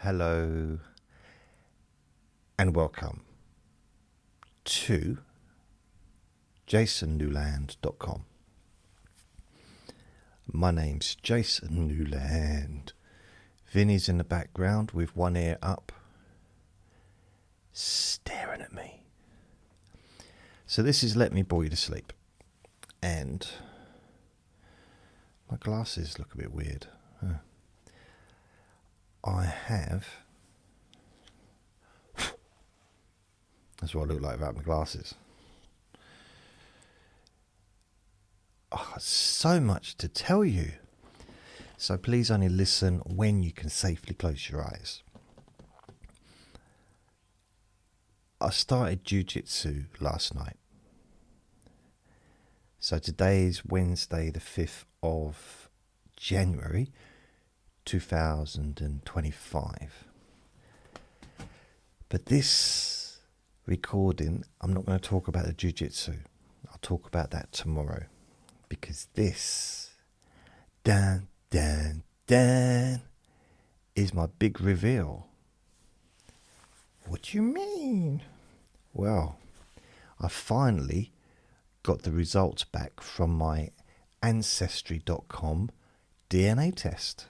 Hello and welcome to jasonnewland.com. My name's Jason Newland. Vinny's in the background with one ear up, staring at me. So this is Let Me Bore You to Sleep. And my glasses look a bit weird. I have... That's what I look like without my glasses. Oh, so much to tell you. So please only listen when you can safely close your eyes. I started jiu-jitsu last night. So today is Wednesday the 5th of January 2025. But this recording, I'm not going to talk about the jiu-jitsu. I'll talk about that tomorrow. Because this, dan, dan, dan, is my big reveal. What do you mean? Well, I finally got the results back from my Ancestry.com DNA test.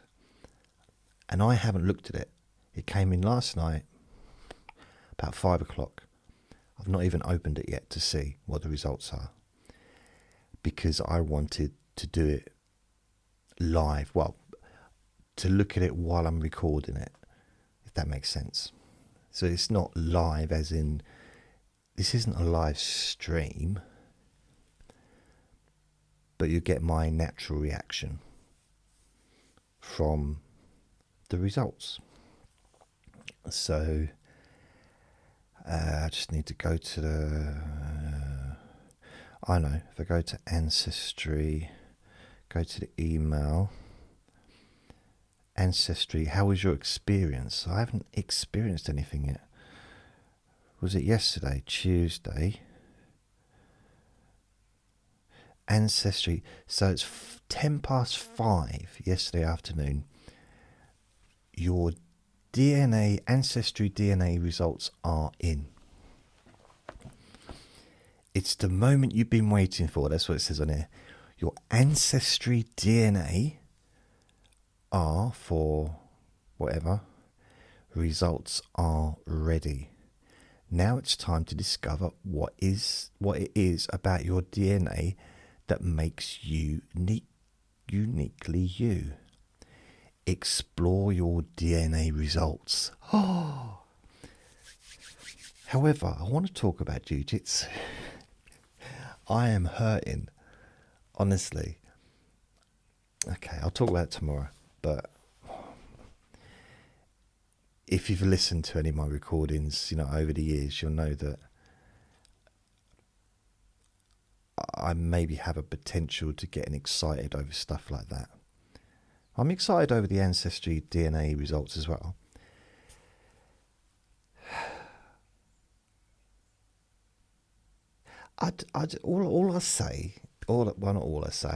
And I haven't looked at it. It came in last night, about 5 o'clock. I've not even opened it yet to see what the results are. Because I wanted to do it live. Well, to look at it while I'm recording it, if that makes sense. So it's not live as in, this isn't a live stream, but you get my natural reaction from the results. So I just need to go to the... I know, if I go to Ancestry, go to the email, Ancestry, how was your experience? I haven't experienced anything yet. Was it yesterday, Tuesday? Ancestry, so it's 10 past 5 yesterday afternoon. Your DNA, Ancestry DNA results are in. It's the moment you've been waiting for. That's what it says on here. Your Ancestry DNA are for whatever. Results are ready. Now it's time to discover what it is about your DNA that makes you uniquely you. Explore your DNA results. Oh. However, I want to talk about jiu-jitsu. I am hurting, honestly. Okay, I'll talk about it tomorrow, but if you've listened to any of my recordings, over the years, you'll know that I maybe have a potential to getting excited over stuff like that. I'm excited over the Ancestry DNA results as well. All I say, I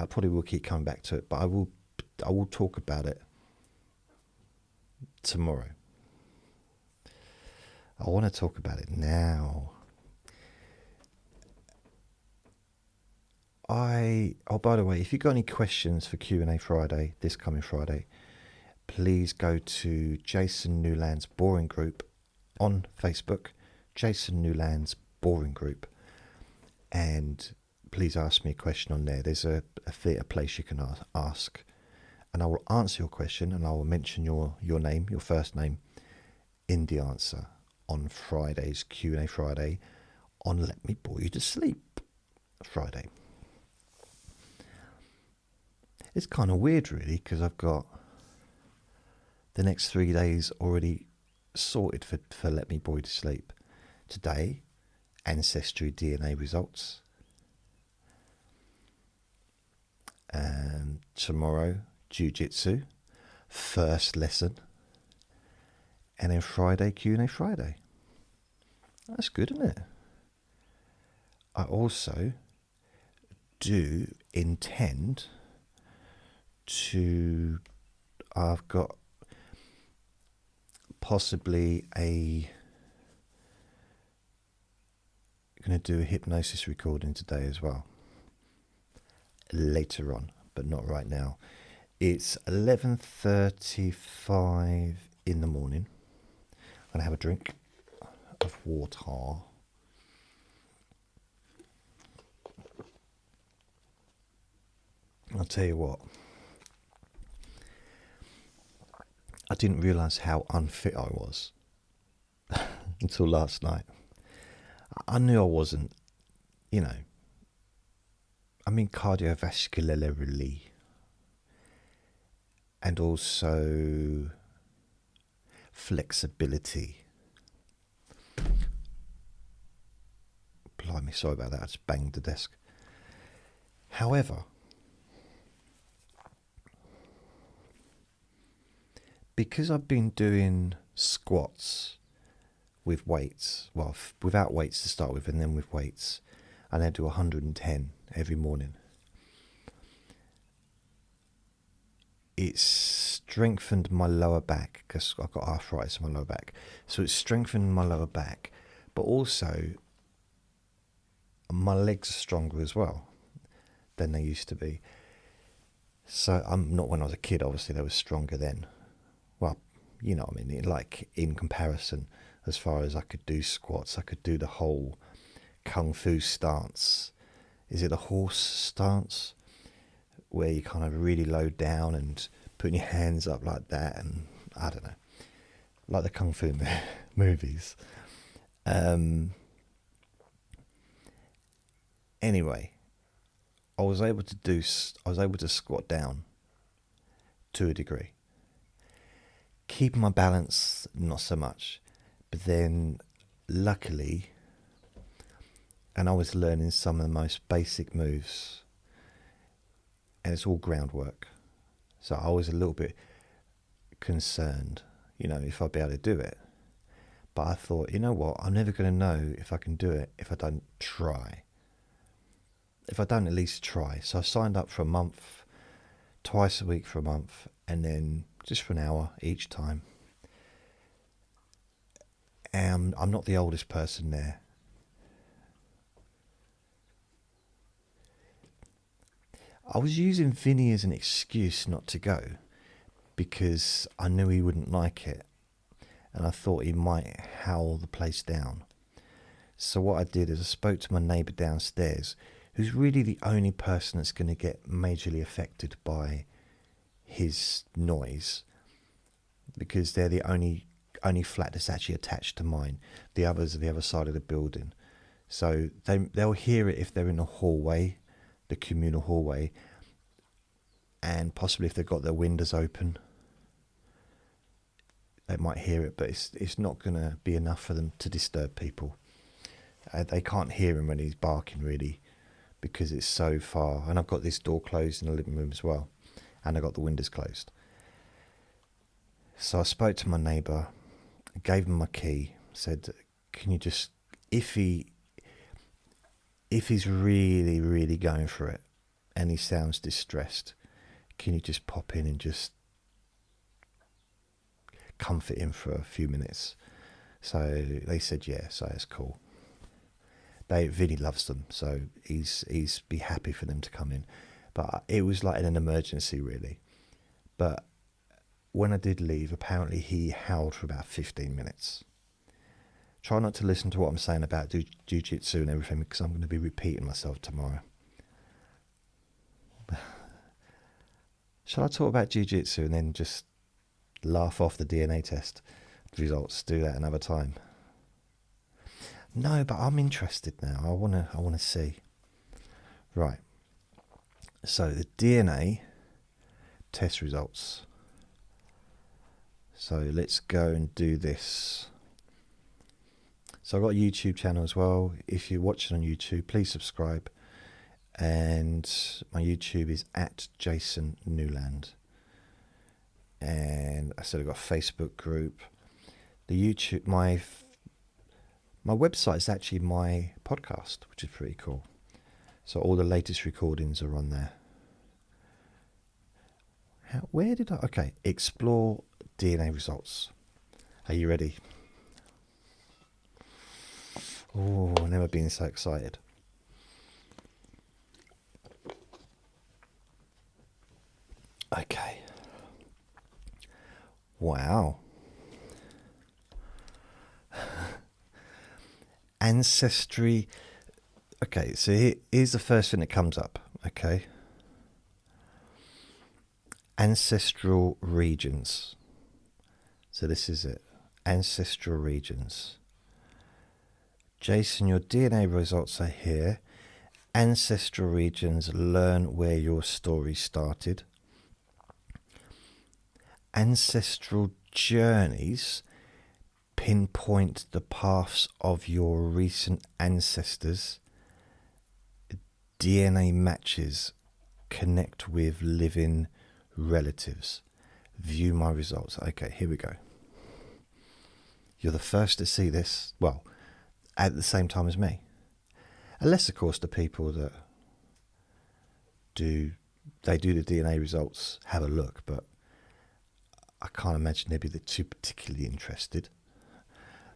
probably will keep coming back to it, but I will talk about it tomorrow. I want to talk about it now. By the way, if you've got any questions for Q&A Friday, this coming Friday, please go to Jason Newland's Boring Group on Facebook, Jason Newland's Boring Group, and please ask me a question on there. There's a place you can ask, and I will answer your question, and I will mention your name, your first name, in the answer on Friday's Q&A Friday on Let Me Bore You to Sleep Friday. It's kind of weird, really, because I've got the next 3 days already sorted for Let Me Bore You to Sleep. Today, Ancestry DNA results. Tomorrow, jiu-jitsu, first lesson. And then Friday, Q&A Friday. That's good, isn't it? I also do intend to... I've got possibly going to do a hypnosis recording today as well. Later on, but not right now. It's 11:35 in the morning. I'm going to have a drink of water. I'll tell you what, I didn't realise how unfit I was until last night. I knew I wasn't, cardiovascularly, and also flexibility. Blimey, sorry about that, I just banged the desk. However, because I've been doing squats with weights, well, without weights to start with, and then with weights, and I do 110 every morning, it's strengthened my lower back, because I've got arthritis in my lower back. So it's strengthened my lower back, but also my legs are stronger as well than they used to be. So I'm not, when I was a kid, obviously they were stronger then. Well, you know what I mean, like in comparison, as far as I could do squats, I could do the whole kung fu stance. Is it a horse stance? Where you kind of really low down and putting your hands up like that, and I don't know, like the kung fu movies. Anyway, I was able to squat down to a degree. Keeping my balance, not so much. But then, luckily, and I was learning some of the most basic moves, and it's all groundwork. So I was a little bit concerned, if I'd be able to do it. But I thought, you know what, I'm never going to know if I can do it if I don't try. If I don't at least try. So I signed up for a month, twice a week for a month, and then just for an hour each time. And I'm not the oldest person there. I was using Vinny as an excuse not to go, because I knew he wouldn't like it, and I thought he might howl the place down. So what I did is I spoke to my neighbour downstairs, who's really the only person that's going to get majorly affected by his noise, because they're the only flat that's actually attached to mine. The others are the other side of the building, so they'll hear it if they're in the hallway, the communal hallway, and possibly if they've got their windows open, they might hear it, but it's not going to be enough for them to disturb people. They can't hear him when he's barking, really, because it's so far. And I've got this door closed in the living room as well, and I've got the windows closed. So I spoke to my neighbour, gave him my key, said, can you just, if he's really, really going for it and he sounds distressed, can you just pop in and just comfort him for a few minutes? So they said yeah, so that's cool. Vinny loves them, so he's be happy for them to come in. But it was like an emergency, really. But when I did leave, apparently he howled for about 15 minutes. Try not to listen to what I'm saying about jiu-jitsu and everything, because I'm going to be repeating myself tomorrow. Shall I talk about jiu-jitsu and then just laugh off the DNA test results? Do that another time. No, but I'm interested now. I want to see. Right. So the DNA test results. So let's go and do this. So I've got a YouTube channel as well. If you're watching on YouTube, please subscribe. And my YouTube is at Jason Newland. And I said I've got a Facebook group. The YouTube, my website is actually my podcast, which is pretty cool. So all the latest recordings are on there. Okay, explore DNA results. Are you ready? Oh, I've never been so excited. Okay. Wow. Ancestry. Okay, so here's the first thing that comes up. Okay. Ancestral regions. So this is it. Ancestral regions. Jason, your DNA results are here. Ancestral regions, learn where your story started. Ancestral journeys pinpoint the paths of your recent ancestors. DNA matches connect with living relatives. View my results. Okay, here we go. You're the first to see this, well, at the same time as me. Unless, of course, the people that do the DNA results have a look, but I can't imagine they'd be too particularly interested.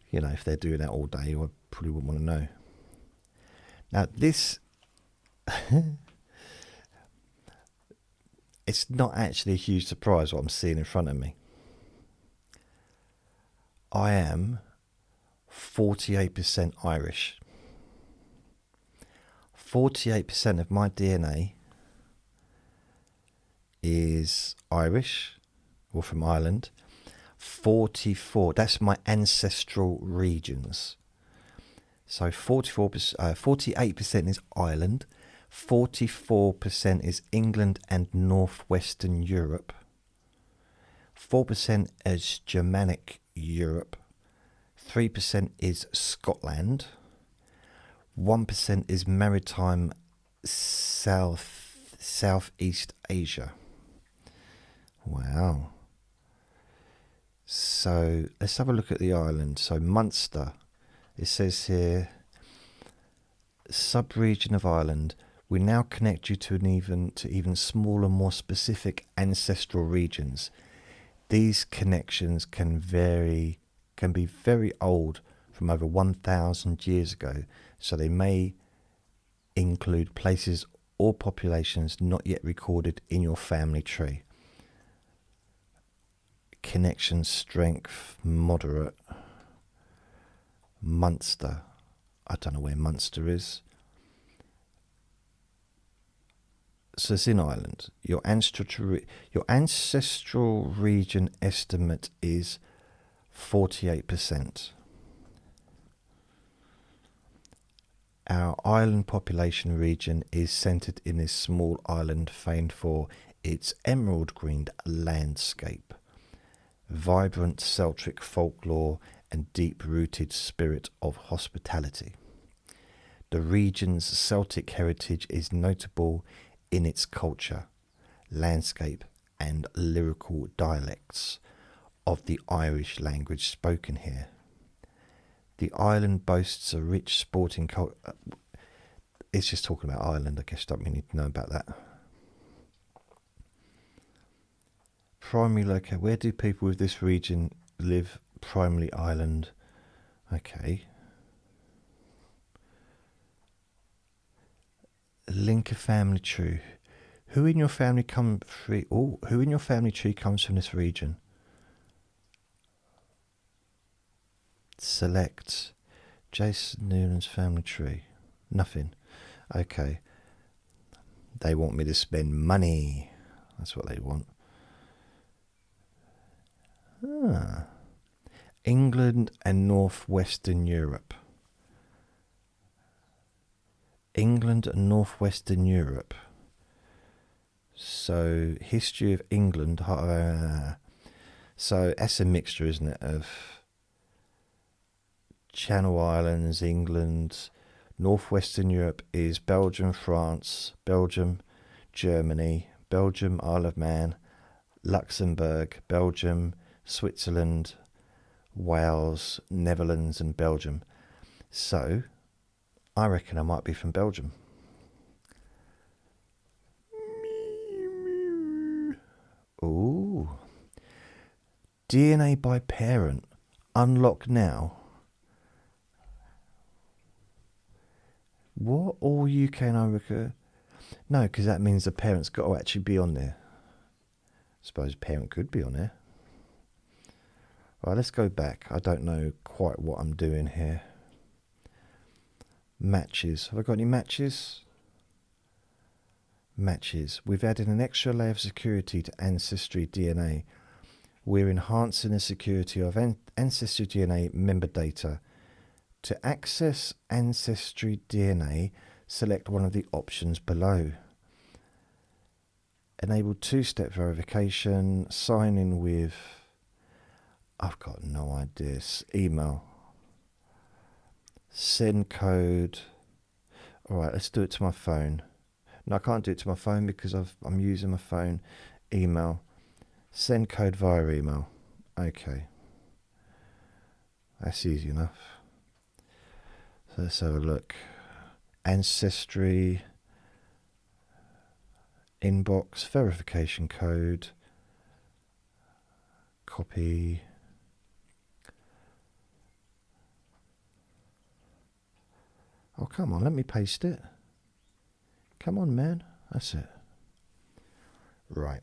You know, if they're doing that all day, I probably wouldn't want to know. Now, this, it's not actually a huge surprise what I'm seeing in front of me. I am 48% Irish. 48% of my DNA is Irish, or from Ireland. 44, that's my ancestral regions. So 48% is Ireland, 44% is England and northwestern Europe, 4% is Germanic Europe, 3% is Scotland, 1% is maritime Southeast Asia. Wow. So let's have a look at the island. So Munster, it says here, sub-region of Ireland. We now connect you to even smaller, more specific ancestral regions. These connections can be very old, from over 1,000 years ago, so they may include places or populations not yet recorded in your family tree. Connection strength moderate. Munster, I don't know where Munster is. So it's in Ireland. Your ancestral region estimate is 48%. Our island population region is centered in this small island famed for its emerald green landscape, vibrant Celtic folklore, and deep-rooted spirit of hospitality. The region's Celtic heritage is notable in its culture, landscape, and lyrical dialects of the Irish language spoken here. The island boasts a rich sporting culture. It's just talking about Ireland, I guess. Don't really need to know about that. Primary locale. Where do people with this region live? Primarily Ireland. Okay. Link a family tree. Who in your family who in your family tree comes from this region? Select Jason Newland's family tree. Nothing. Okay. They want me to spend money. That's what they want. England and northwestern Europe. England and northwestern Europe. So history of England. So that's a mixture, isn't it, of Channel Islands, England. Northwestern Europe is Belgium, France, Belgium, Germany, Belgium, Isle of Man, Luxembourg, Belgium, Switzerland, Wales, Netherlands, and Belgium. So I reckon I might be from Belgium. Ooh. DNA by parent. Unlock now. What? All UK and America? No, because that means the parent's got to actually be on there. I suppose parent could be on there. Right, let's go back. I don't know quite what I'm doing here. Matches. Have I got any matches? Matches. We've added an extra layer of security to Ancestry DNA. We're enhancing the security of Ancestry DNA member data. To access Ancestry DNA, select one of the options below. Enable two-step verification, sign in with, I've got no idea, email, send code. Alright, let's do it to my phone. No, I can't do it to my phone because I'm using my phone. Email, send code via email. Okay, that's easy enough. So let's have a look. Ancestry inbox, verification code, copy. Oh, come on, let me paste it. Come on, man. That's it. Right.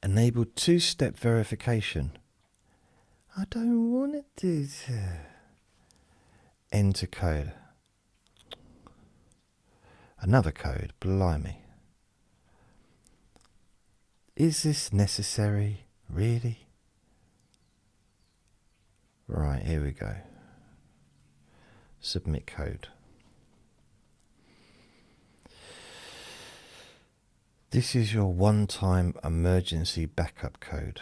Enable two-step verification. I don't want it to. Enter code. Another code, blimey. Is this necessary? Really? Right, here we go. Submit code. This is your one-time emergency backup code.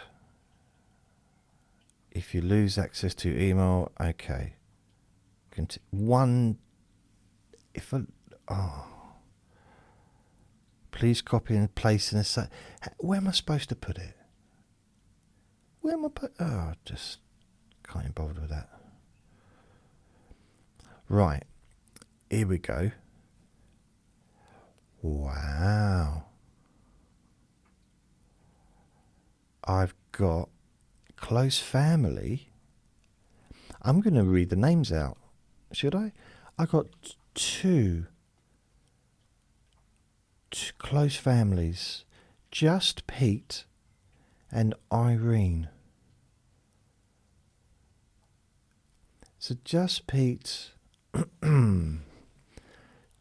If you lose access to email, okay. Please copy and place in a site. Where am I supposed to put it? Where am I put? Oh, just can't be bothered with that. Right, here we go. Wow. I've got close family. I'm going to read the names out. Should I? I got two close families. Just Pete and Irene. So Just Pete.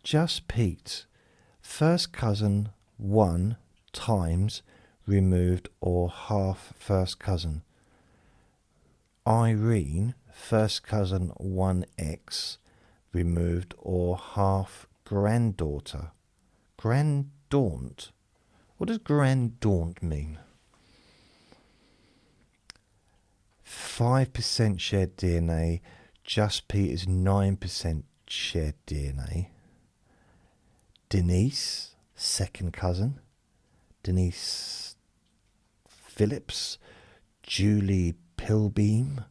Just Pete. First cousin 1 times removed or half first cousin. Irene, first cousin 1x removed or half granddaughter. Granddaunt? What does granddaunt mean? 5% shared DNA. Just Pete is 9% shared DNA. Denise, second cousin. Denise Phillips. Julie Pilbeam.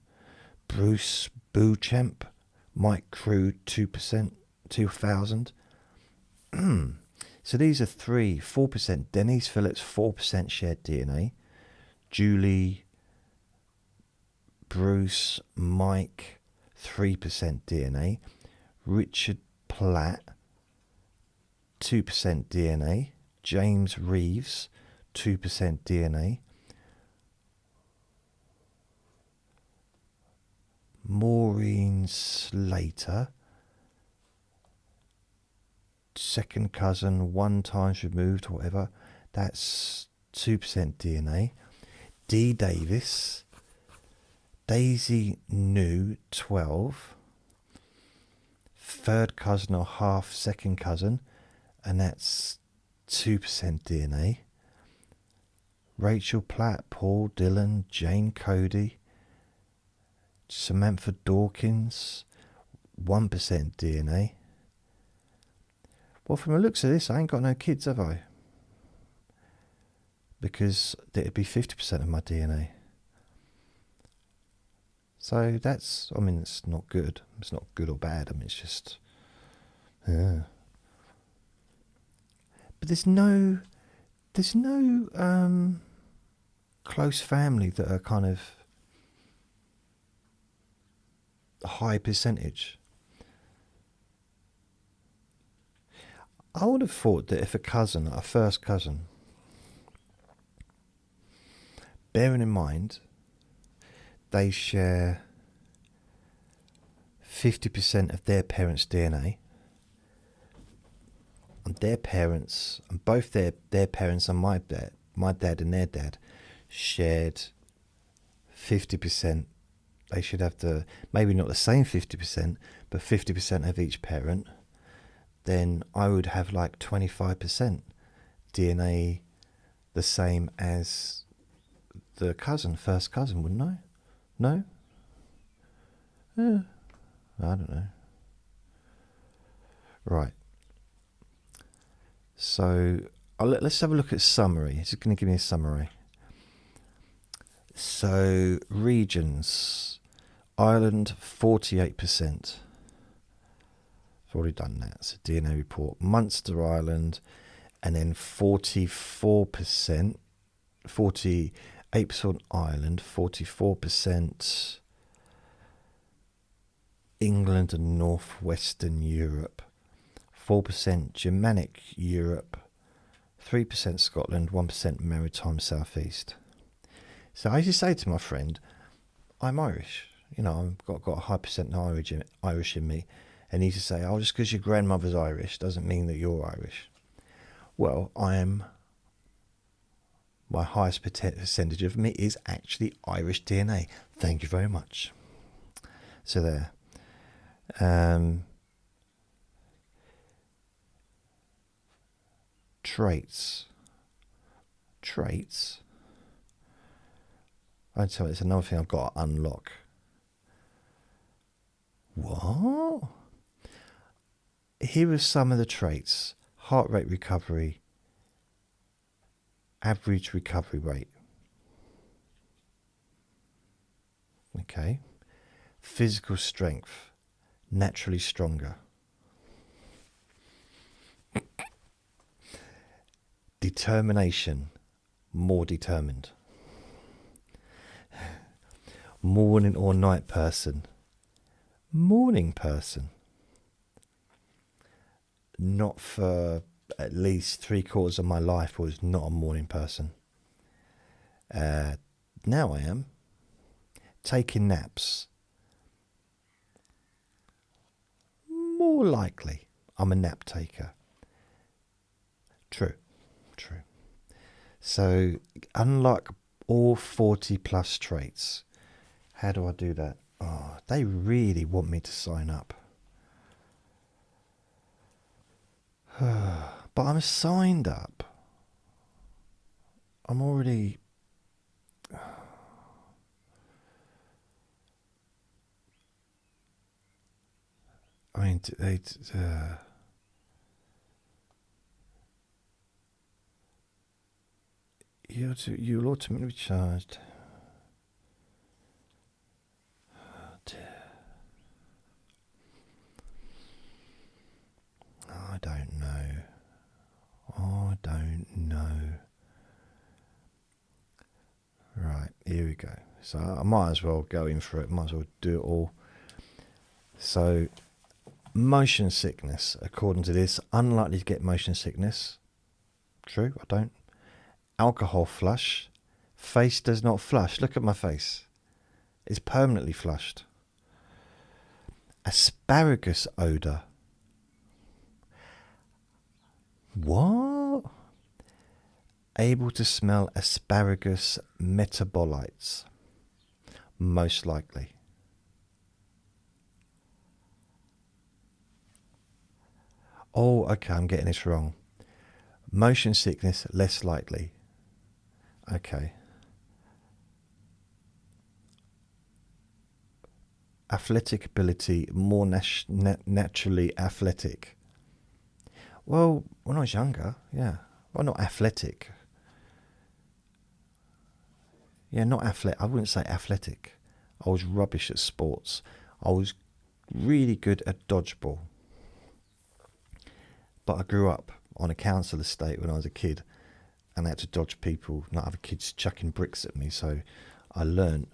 Bruce Beauchamp. Mike Crew 2%, 2000. So these are 4%. Denise Phillips, 4% shared DNA. Julie, Bruce, Mike, 3% DNA. Richard Platt, 2% DNA. James Reeves, 2% DNA. Maureen Slater, second cousin 1 times removed, whatever, that's 2% DNA. D Davis, Daisy New, 12, third cousin or half second cousin, and that's 2% DNA. Rachel Platt, Paul Dillon, Jane Cody, Samantha Dawkins, 1% DNA. Well, from the looks of this, I ain't got no kids, have I? Because it'd be 50% of my DNA. So that's, I mean, it's not good. It's not good or bad. I mean, it's just, yeah. But there's no close family that are kind of high percentage. I would have thought that if a first cousin, bearing in mind they share 50% of their parents' DNA, and their parents, and both their parents and my dad and their dad shared 50%. They should have maybe not the same 50%, but 50% of each parent. Then I would have like 25% DNA the same as the first cousin, wouldn't I? No? I don't know. Right. So let's have a look at summary. It's just going to give me a summary. So regions, Ireland 48%. I've already done that. It's a DNA report. Munster, Ireland, and then 44%, 48% Ireland, 44% England and Northwestern Europe, 4% Germanic Europe, 3% Scotland, 1% Maritime Southeast. So I used to say to my friend, I'm Irish. You know, I've got a high percent Irish in me. And he used to say, oh, just because your grandmother's Irish doesn't mean that you're Irish. Well, my highest percentage of me is actually Irish DNA. Thank you very much. So there. Traits. I'd tell you, it's another thing I've got to unlock. What? Here are some of the traits. Heart rate recovery, average recovery rate. Okay. Physical strength, naturally stronger. Determination, more determined. Morning or night person, morning person. Not for at least 3/4 of my life was not a morning person. Now I am. Taking naps. More likely I'm a nap taker. True. So unlike all 40 plus traits, how do I do that? Oh, they really want me to sign up. But I'm signed up. I'm already... I mean, you'll ultimately be charged. Oh, dear. I don't know. Right, here we go. So I might as well go in for it. Might as well do it all. So motion sickness, according to this, unlikely to get motion sickness. True, I don't. Alcohol flush. Face does not flush. Look at my face. It's permanently flushed. Asparagus odour. What? Able to smell asparagus metabolites. Most likely. Oh, okay, I'm getting this wrong. Motion sickness, less likely. Okay. Athletic ability, more naturally athletic. Well, when I was younger, yeah. Well, not athletic. Yeah, not athletic. I wouldn't say athletic. I was rubbish at sports. I was really good at dodgeball. But I grew up on a council estate when I was a kid, and I had to dodge people, not other kids chucking bricks at me. So I learnt,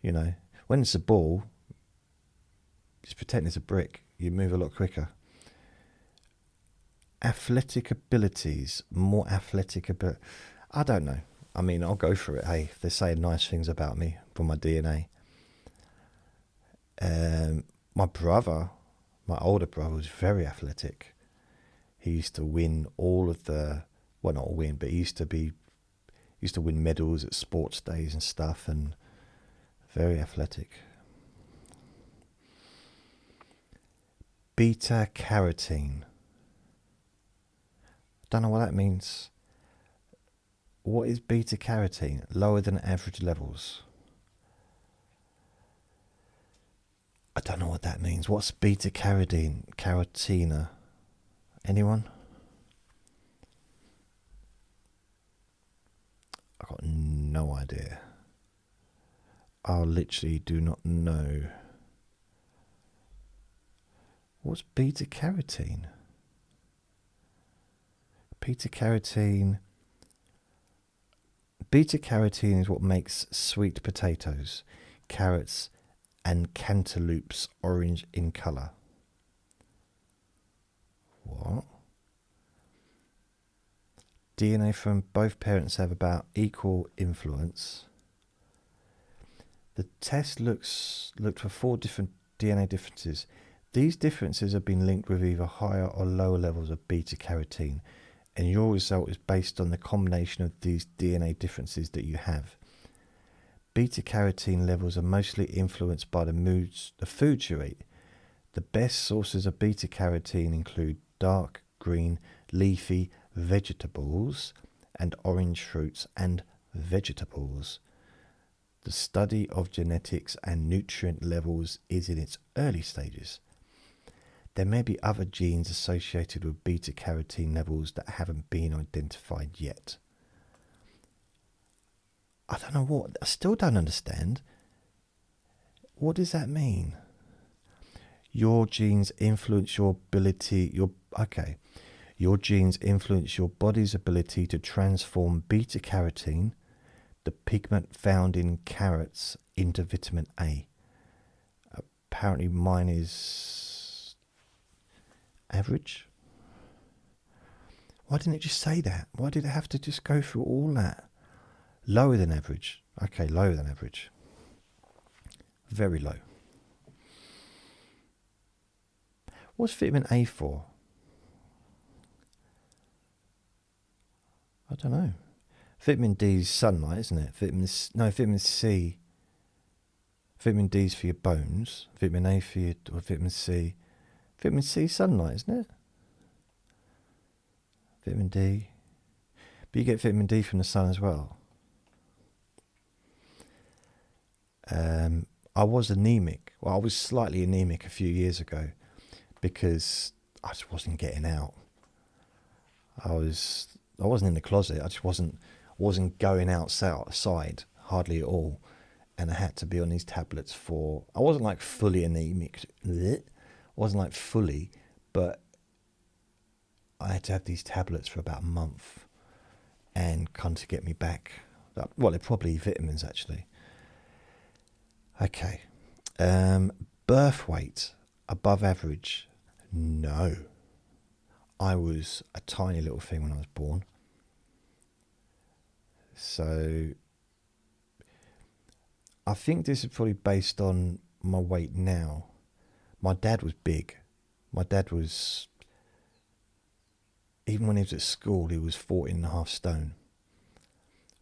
when it's a ball, Just pretend it's a brick. You move a lot quicker. Athletic abilities. More athletic ability. I don't know. I mean, I'll go for it. Hey, if they're saying nice things about me from my DNA. My brother, my older brother, was very athletic. He used to win all of the, well, not win, but he used to win medals at sports days and stuff, and very athletic. Beta carotene. Don't know what that means. What is beta carotene? Lower than average levels. I don't know what that means. What's beta carotene? Carotene? Anyone? I've got no idea. I literally do not know. What's beta carotene? Beta carotene is what makes sweet potatoes, carrots, and cantaloupes orange in colour. What? DNA from both parents have about equal influence. The test looked for 4 different DNA differences. These differences have been linked with either higher or lower levels of beta carotene, and your result is based on the combination of these DNA differences that you have. Beta carotene levels are mostly influenced by the foods you eat. The best sources of beta carotene include dark green leafy vegetables and orange fruits and vegetables. The study of genetics and nutrient levels is in its early stages. There may be other genes associated with beta carotene levels that haven't been identified yet. I don't know what. I still don't understand. What does that mean? Your genes influence your ability. Your genes influence your body's ability to transform beta carotene, the pigment found in carrots, into vitamin A. Apparently, mine is average. Why didn't it just say that? Why did it have to just go through all that? Lower than average. Okay, lower than average. Very low. What's vitamin A for? I don't know. Vitamin D is sunlight, isn't it? Vitamin C. Vitamin D is for your bones. Vitamin A for or vitamin C. Vitamin C is sunlight, isn't it? Vitamin D. But you get vitamin D from the sun as well. I was anemic. Well, I was slightly anemic a few years ago because I just wasn't getting out. I wasn't in the closet. I just wasn't going outside hardly at all, and I had to be on these tablets for. I wasn't like fully anemic. Wasn't like fully, but I had to have these tablets for about a month, and come to get me back. Well, they're probably vitamins actually. Okay. Birth weight above average? No. I was a tiny little thing when I was born. So I think this is probably based on my weight now. My dad was big. My dad was, even when he was at school, he was 14.5 stone,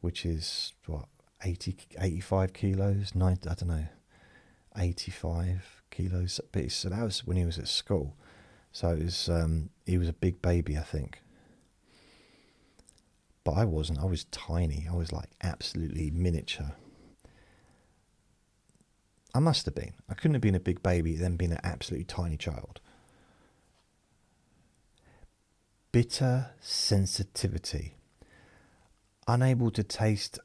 which is what, 85 kilos, 90, I don't know, 85 kilos. But so that was when he was at school. So it was, he was a big baby, I think. But I wasn't. I was tiny. I was like absolutely miniature. I must have been. I couldn't have been a big baby then being an absolutely tiny child. Bitter sensitivity. Unable to taste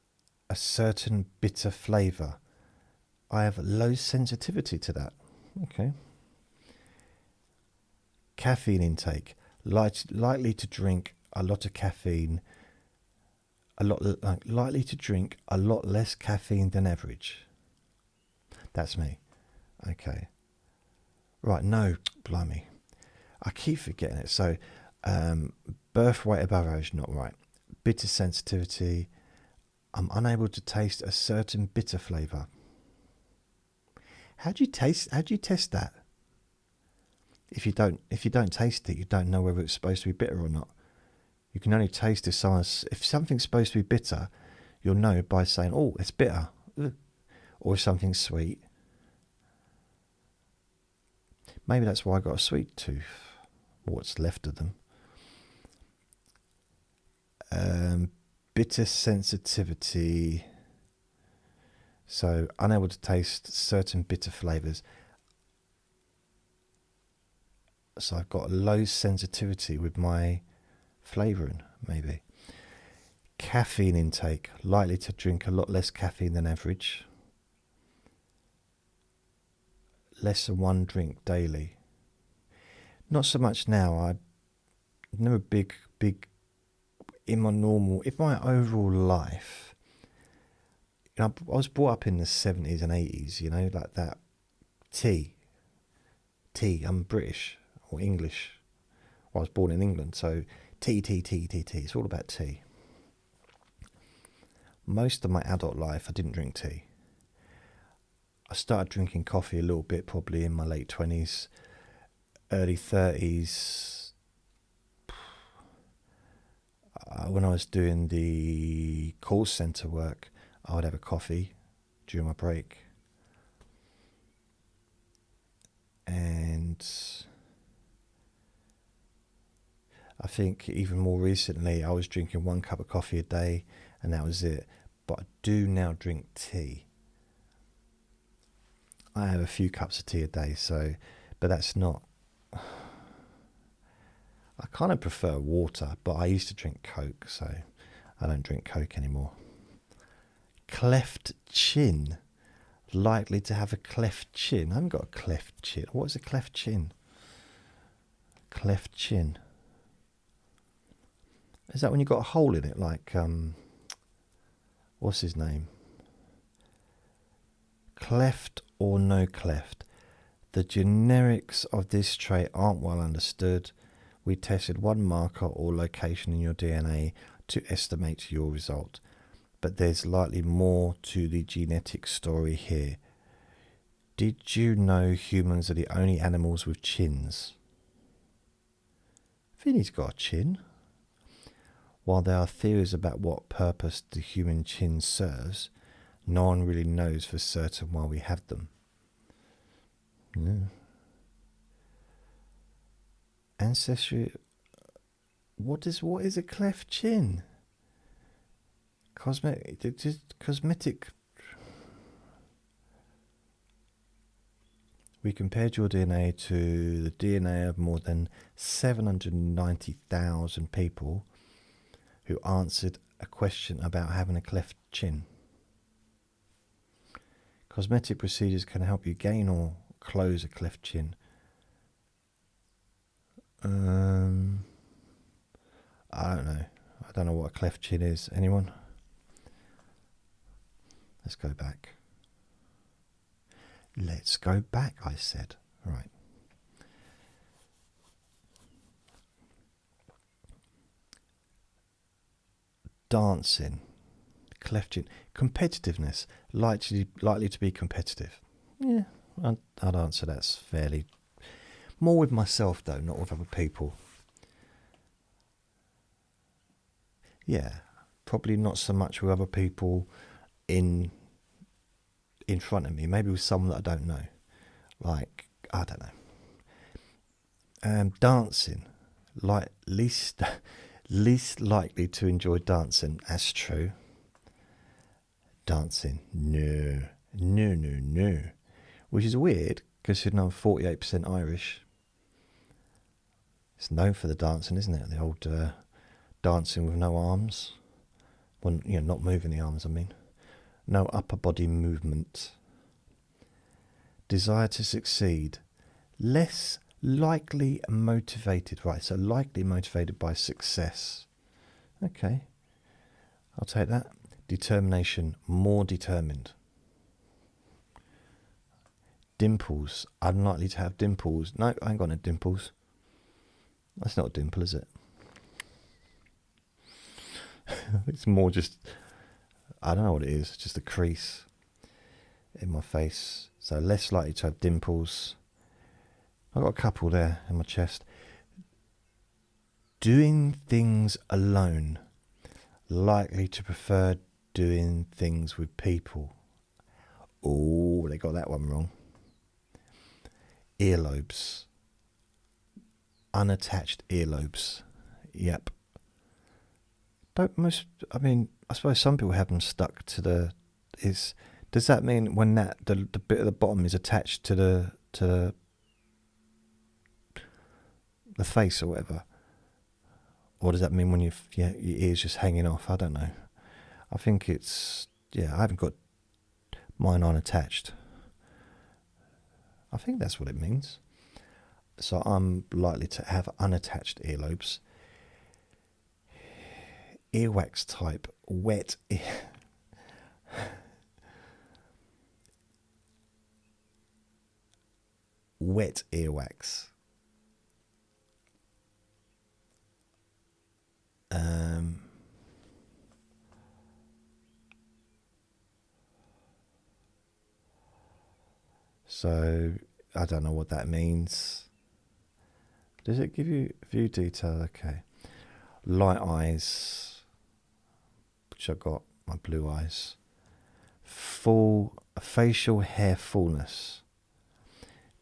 a certain bitter flavour. I have low sensitivity to that. Okay. Caffeine intake. Likely to drink a lot of caffeine. Likely to drink a lot less caffeine than average. That's me. Okay. Right, no, blimey. I keep forgetting it. So, birth weight above average, not right. Bitter sensitivity. I'm unable to taste a certain bitter flavour. How do you test that? If you don't taste it, you don't know whether it's supposed to be bitter or not. You can only taste if something's supposed to be bitter, you'll know by saying, "Oh, it's bitter," or if something's sweet. Maybe that's why I got a sweet tooth, or what's left of them. Bitter sensitivity. So unable to taste certain bitter flavours. So I've got a low sensitivity with my flavouring, maybe. Caffeine intake. Likely to drink a lot less caffeine than average. Less than 1 drink daily. Not so much now. I'm never big in my overall life. You know, I was brought up in the 70s and 80s, you know, like that. Tea. I'm British or English. Well, I was born in England, so tea. It's all about tea. Most of my adult life, I didn't drink tea. I started drinking coffee a little bit, probably in my late 20s, early 30s. When I was doing the call centre work, I would have a coffee during my break. And I think even more recently, I was drinking 1 cup of coffee a day, and that was it. But I do now drink tea. I have a few cups of tea a day, but that's not. I kind of prefer water, but I used to drink Coke, so I don't drink Coke anymore. Cleft chin. Likely to have a cleft chin. I haven't got a cleft chin. What is a cleft chin? Cleft chin. Is that when you've got a hole in it, like, what's his name? Cleft or no cleft? The generics of this trait aren't well understood. We tested 1 marker or location in your DNA to estimate your result, but there's likely more to the genetic story here. Did you know humans are the only animals with chins? Vinny's got a chin. While there are theories about what purpose the human chin serves, no one really knows for certain why we have them. Yeah. Ancestry. What is a cleft chin? Cosmetic. We compared your DNA to the DNA of more than 790,000 people who answered a question about having a cleft chin. Cosmetic procedures can help you gain or close a cleft chin. I don't know. I don't know what a cleft chin is. Anyone? Let's go back. Let's go back, I said. Right. Dancing. Cleft chin. Competitiveness. Likely to be competitive. Yeah, I'd answer that's fairly. More with myself, though, not with other people. Yeah, probably not so much with other people in front of me. Maybe with someone that I don't know. Like, I don't know. Dancing. Like, least likely to enjoy dancing. That's true. Dancing. No. Which is weird, considering I'm 48% Irish. It's known for the dancing, isn't it? The old dancing with no arms. Well, you know, not moving the arms, I mean. No upper body movement. Desire to succeed. Less likely motivated. Right, so likely motivated by success. Okay, I'll take that. Determination. More determined. Dimples. Unlikely to have dimples. No, I ain't got no dimples. That's not a dimple, is it? It's more just, I don't know what it is. It's just a crease in my face. So less likely to have dimples. I've got a couple there in my chest. Doing things alone. Likely to prefer doing things with people. Oh, they got that one wrong. Earlobes. Unattached earlobes. Yep. I suppose some people have them stuck to the. Does that mean when the bit at the bottom is attached to the face or whatever, or does that mean when your ear's just hanging off? I don't know. I think it's I haven't got mine unattached. I think that's what it means. So I'm likely to have unattached earlobes. Earwax type, wet wet earwax. So I don't know what that means. Does it give you view detail? Okay. Light eyes, which I've got, my blue eyes. Full facial hair fullness.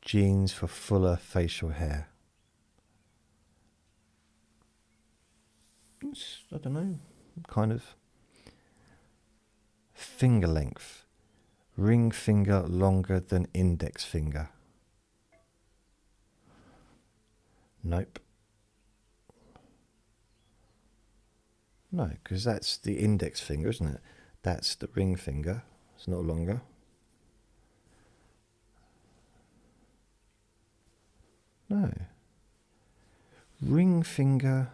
Genes for fuller facial hair. I don't know, kind of. Finger length. Ring finger longer than index finger. Nope. No, because that's the index finger, isn't it? That's the ring finger. It's not longer. No. Ring finger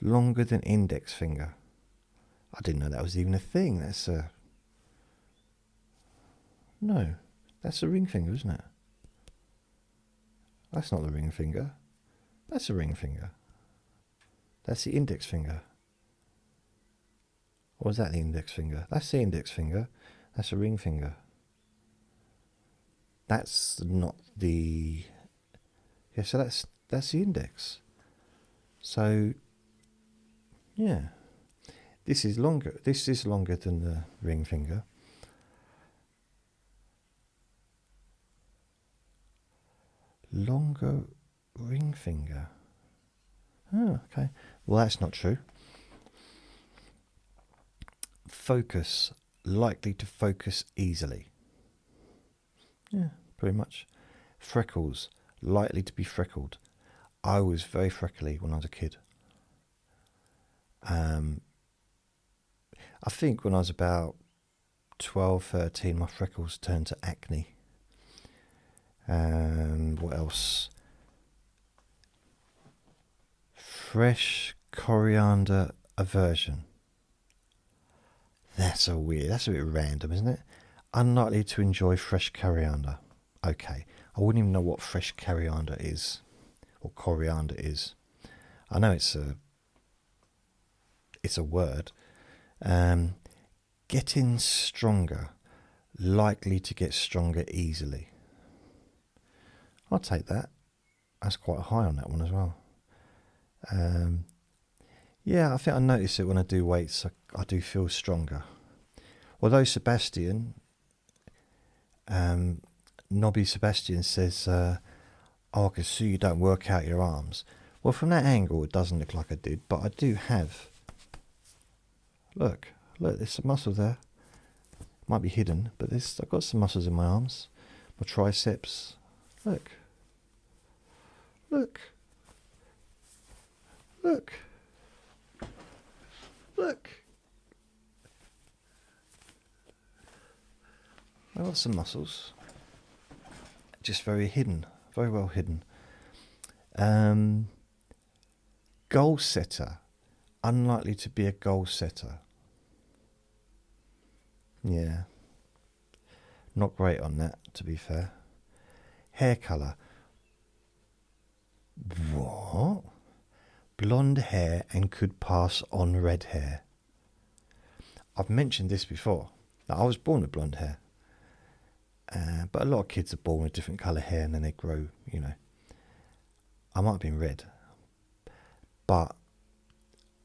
longer than index finger. I didn't know that was even a thing. That's a... No, that's a ring finger, isn't it? That's not the ring finger. That's a ring finger. That's the index finger. Or is that the index finger? That's the index finger. That's a ring finger. That's not the... Yeah, so that's the index. So, yeah. This is longer. This is longer than the ring finger. Longer ring finger. Oh, okay. Well, that's not true. Focus. Likely to focus easily. Yeah, pretty much. Freckles. Likely to be freckled. I was very freckly when I was a kid. I think when I was about 12, 13, my freckles turned to acne. And what else? Fresh coriander aversion. That's a bit random, isn't it? Unlikely to enjoy fresh coriander. Okay, I wouldn't even know what fresh coriander is, or coriander is. I know it's a word. Getting stronger. Likely to get stronger easily. I'll take that. That's quite high on that one as well. Yeah, I think I notice it when I do weights. I do feel stronger. Although Sebastian, Nobby Sebastian says, I can see you don't work out your arms. Well, from that angle, it doesn't look like I did, but I do have. Look, there's some muscle there. Might be hidden, but I've got some muscles in my arms. My triceps. Look. Look. Look. Look. I've got some muscles. Just very hidden. Very well hidden. Goal setter. Unlikely to be a goal setter. Yeah. Not great on that, to be fair. Hair colour. What? Blonde hair and could pass on red hair. I've mentioned this before. Now, I was born with blonde hair. But a lot of kids are born with different colour hair and then they grow, I might have been red. But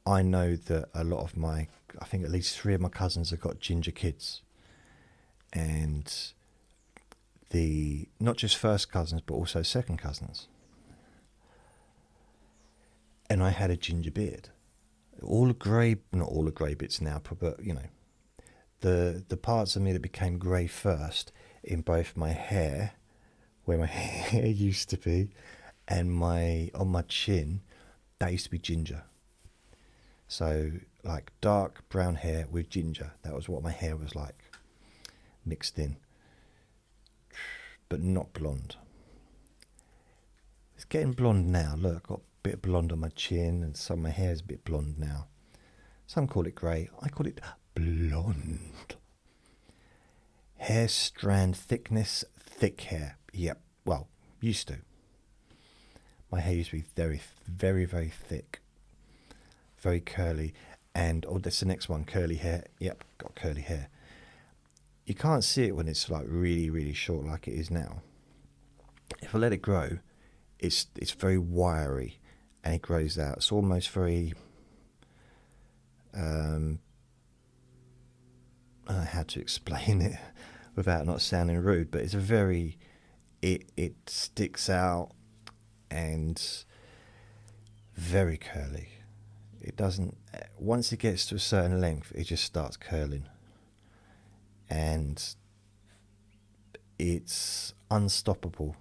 I know that a lot of I think at least 3 of my cousins have got ginger kids. And not just first cousins, but also second cousins. And I had a ginger beard. Not all the grey bits now, but the parts of me that became grey first in both my hair, where my hair used to be, and on my chin, that used to be ginger. So like dark brown hair with ginger. That was what my hair was like, mixed in, but not blonde. It's getting blonde now. Look, I've got a bit of blonde on my chin, and some of my hair is a bit blonde now. Some call it grey. I call it blonde. Hair strand thickness, thick hair. Yep. Well, used to. My hair used to be very, very, very thick, very curly, and that's the next one. Curly hair. Yep, got curly hair. You can't see it when it's like really, really short, like it is now. If I let it grow, it's very wiry, and it grows out. It's almost very. I don't know how to explain it without not sounding rude, but it's a very. It sticks out, and very curly. It doesn't. Once it gets to a certain length, it just starts curling, and it's unstoppable.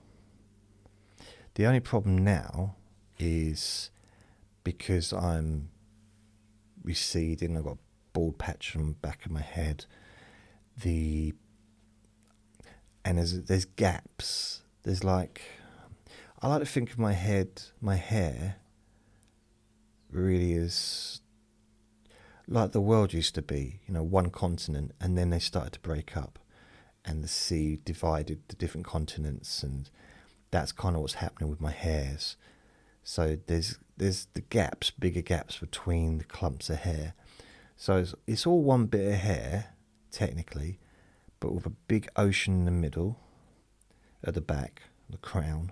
The only problem now is because I'm receding, I've got a bald patch on the back of my head, and there's gaps. There's like, I like to think of my hair really is like the world used to be, one continent, and then they started to break up, and the sea divided the different continents, and that's kind of what's happening with my hairs. So there's the gaps, bigger gaps between the clumps of hair. So it's all one bit of hair, technically, but with a big ocean in the middle, at the back, the crown,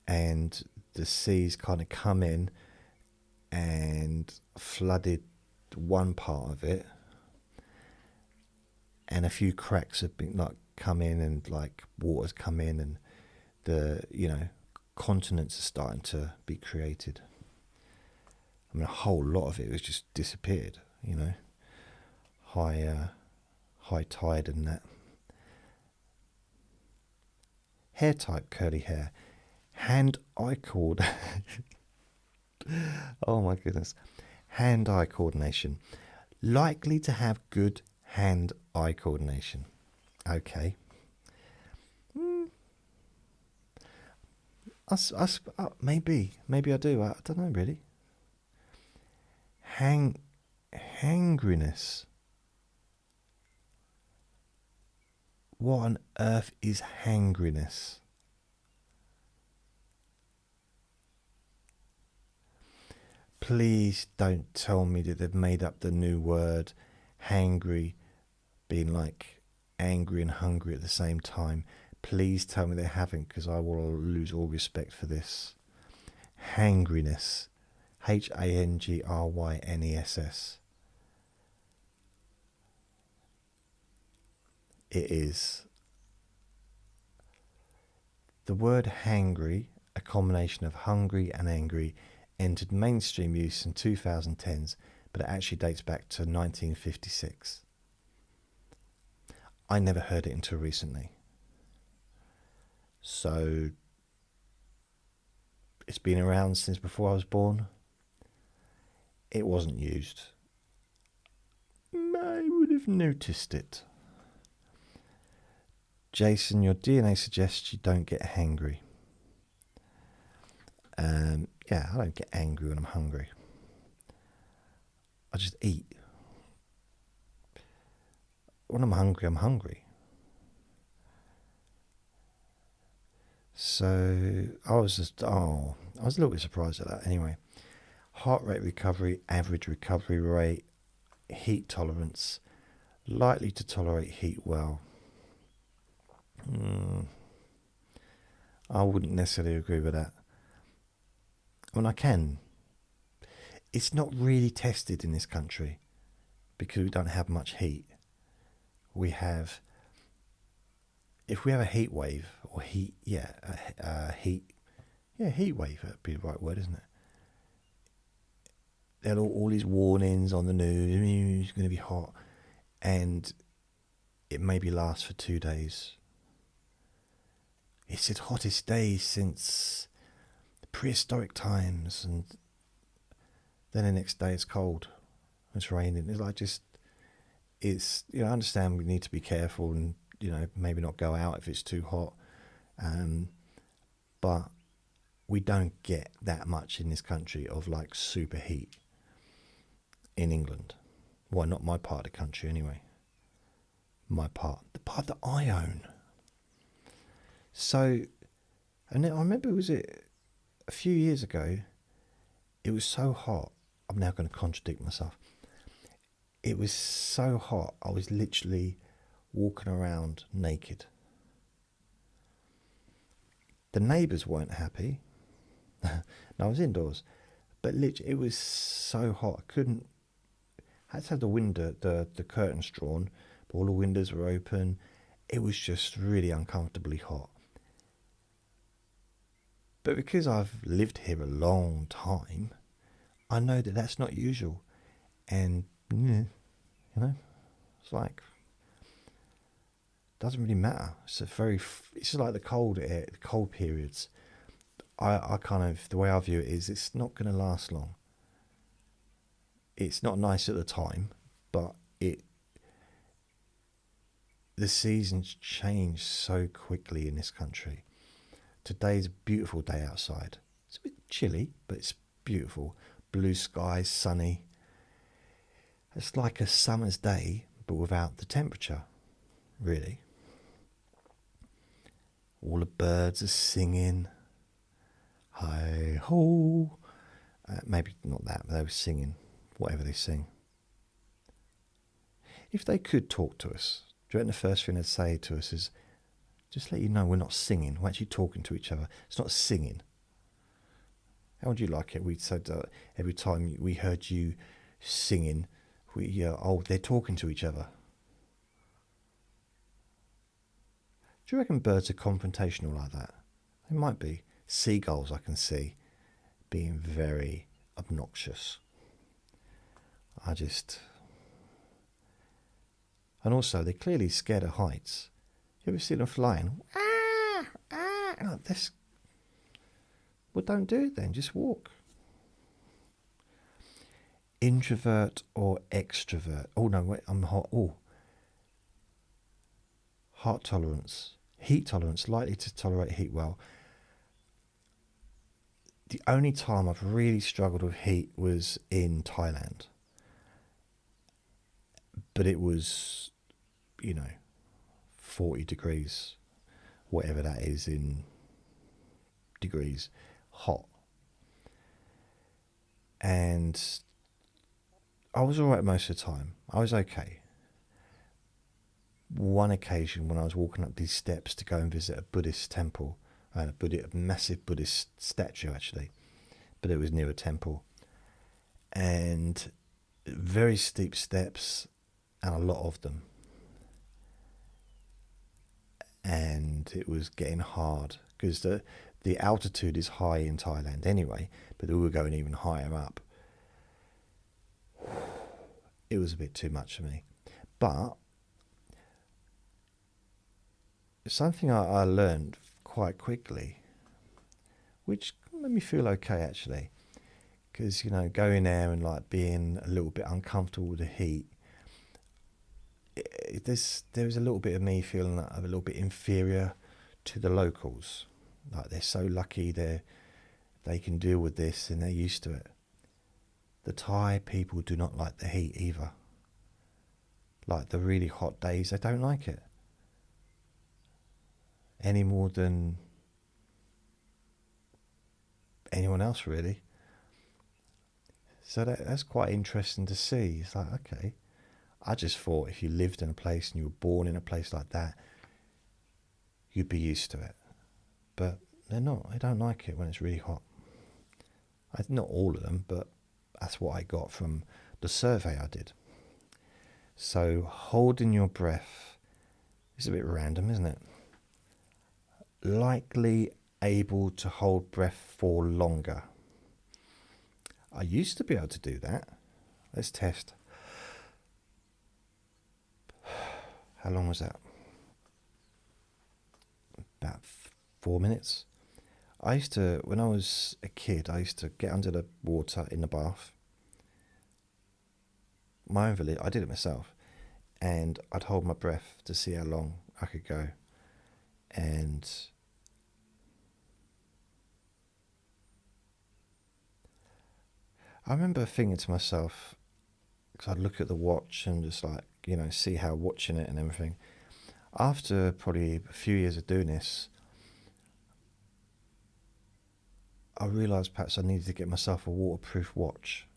and the sea's kind of come in and flooded one part of it, and a few cracks have been like come in, and like water's come in, and the continents are starting to be created. I mean, a whole lot of it was just disappeared. High tide and that. Hair type, curly hair. Hand-eye coordination. Oh my goodness. Hand-eye coordination. Likely to have good hand-eye coordination. Okay. Maybe I do. I don't know really. Hangriness. What on earth is hangriness? Please don't tell me that they've made up the new word hangry, being like angry and hungry at the same time. Please tell me they haven't, because I will lose all respect for this. Hangriness. Hangryness. It is. The word hangry, a combination of hungry and angry, entered mainstream use in 2010s, but it actually dates back to 1956. I never heard it until recently. So it's been around since before I was born. It wasn't used. I would have noticed it. Jason, your DNA suggests you don't get hangry. Yeah, I don't get angry when I'm hungry. I just eat. When I'm hungry, I'm hungry. So I was I was a little bit surprised at that. Anyway, heart rate recovery, average recovery rate, heat tolerance, likely to tolerate heat well. I wouldn't necessarily agree with that. I mean, I can. It's not really tested in this country because we don't have much heat. We have, if we have a heat wave or heat, heat wave, that'd be the right word, isn't it? There are all these warnings on the news, it's going to be hot, and it maybe lasts for 2 days. It's the hottest day since prehistoric times, and then the next day it's cold, it's raining. It's like I understand we need to be careful and, maybe not go out if it's too hot, but we don't get that much in this country of like super heat in England. Well, not my part of the country anyway. The part that I own. So, and I remember, was it a few years ago, it was so hot, I'm now going to contradict myself. It was so hot, I was literally walking around naked. The neighbours weren't happy. No, I was indoors. But literally, it was so hot, I had to have the curtains drawn, but all the windows were open. It was just really uncomfortably hot. But because I've lived here a long time, I know that that's not usual. And, it's like, doesn't really matter. It's like the cold periods. I kind of, the way I view it is, it's not going to last long. It's not nice at the time, but the seasons change so quickly in this country. Today's a beautiful day outside. It's a bit chilly, but it's beautiful. Blue skies, sunny. It's like a summer's day, but without the temperature, really. All the birds are singing. Hi ho. Maybe not that, but they were singing whatever they sing. If they could talk to us, do you reckon the first thing they'd say to us is, just let you know we're not singing, we're actually talking to each other. It's not singing. How would you like it? We said every time we heard you singing, they're talking to each other. Do you reckon birds are confrontational like that? They might be. Seagulls I can see being very obnoxious. And also they're clearly scared of heights. You ever see them flying? Well, don't do it then, just walk. Introvert or extrovert? Oh no, wait, I'm hot. Oh. Heart tolerance. Heat tolerance, likely to tolerate heat well. The only time I've really struggled with heat was in Thailand. But it was, 40 degrees, whatever that is in degrees, hot. And I was all right most of the time. I was okay. One occasion when I was walking up these steps to go and visit a Buddhist temple, a massive Buddhist statue actually, but it was near a temple, and very steep steps and a lot of them, and it was getting hard because the altitude is high in Thailand anyway, but we were going even higher up. It was a bit too much for me, but something I learned quite quickly, which made me feel okay actually, because going there and like being a little bit uncomfortable with the heat, there was a little bit of me feeling a little bit inferior to the locals. Like they're so lucky they can deal with this and they're used to it. The Thai people do not like the heat either. Like the really hot days, they don't like it any more than anyone else really. So that's quite interesting to see. It's like, okay, I just thought if you lived in a place and you were born in a place like that, you'd be used to it. But they're not. They don't like it when it's really hot. Not all of them, but that's what I got from the survey I did. So holding your breath is a bit random, isn't it? Likely able to hold breath for longer. I used to be able to do that. Let's test. How long was that? About 4 minutes. I used to, when I was a kid, I used to get under the water in the bath. My own village, I did it myself. And I'd hold my breath to see how long I could go. And I remember thinking to myself, because I'd look at the watch and just like, see how watching it and everything. After probably a few years of doing this, I realised perhaps I needed to get myself a waterproof watch.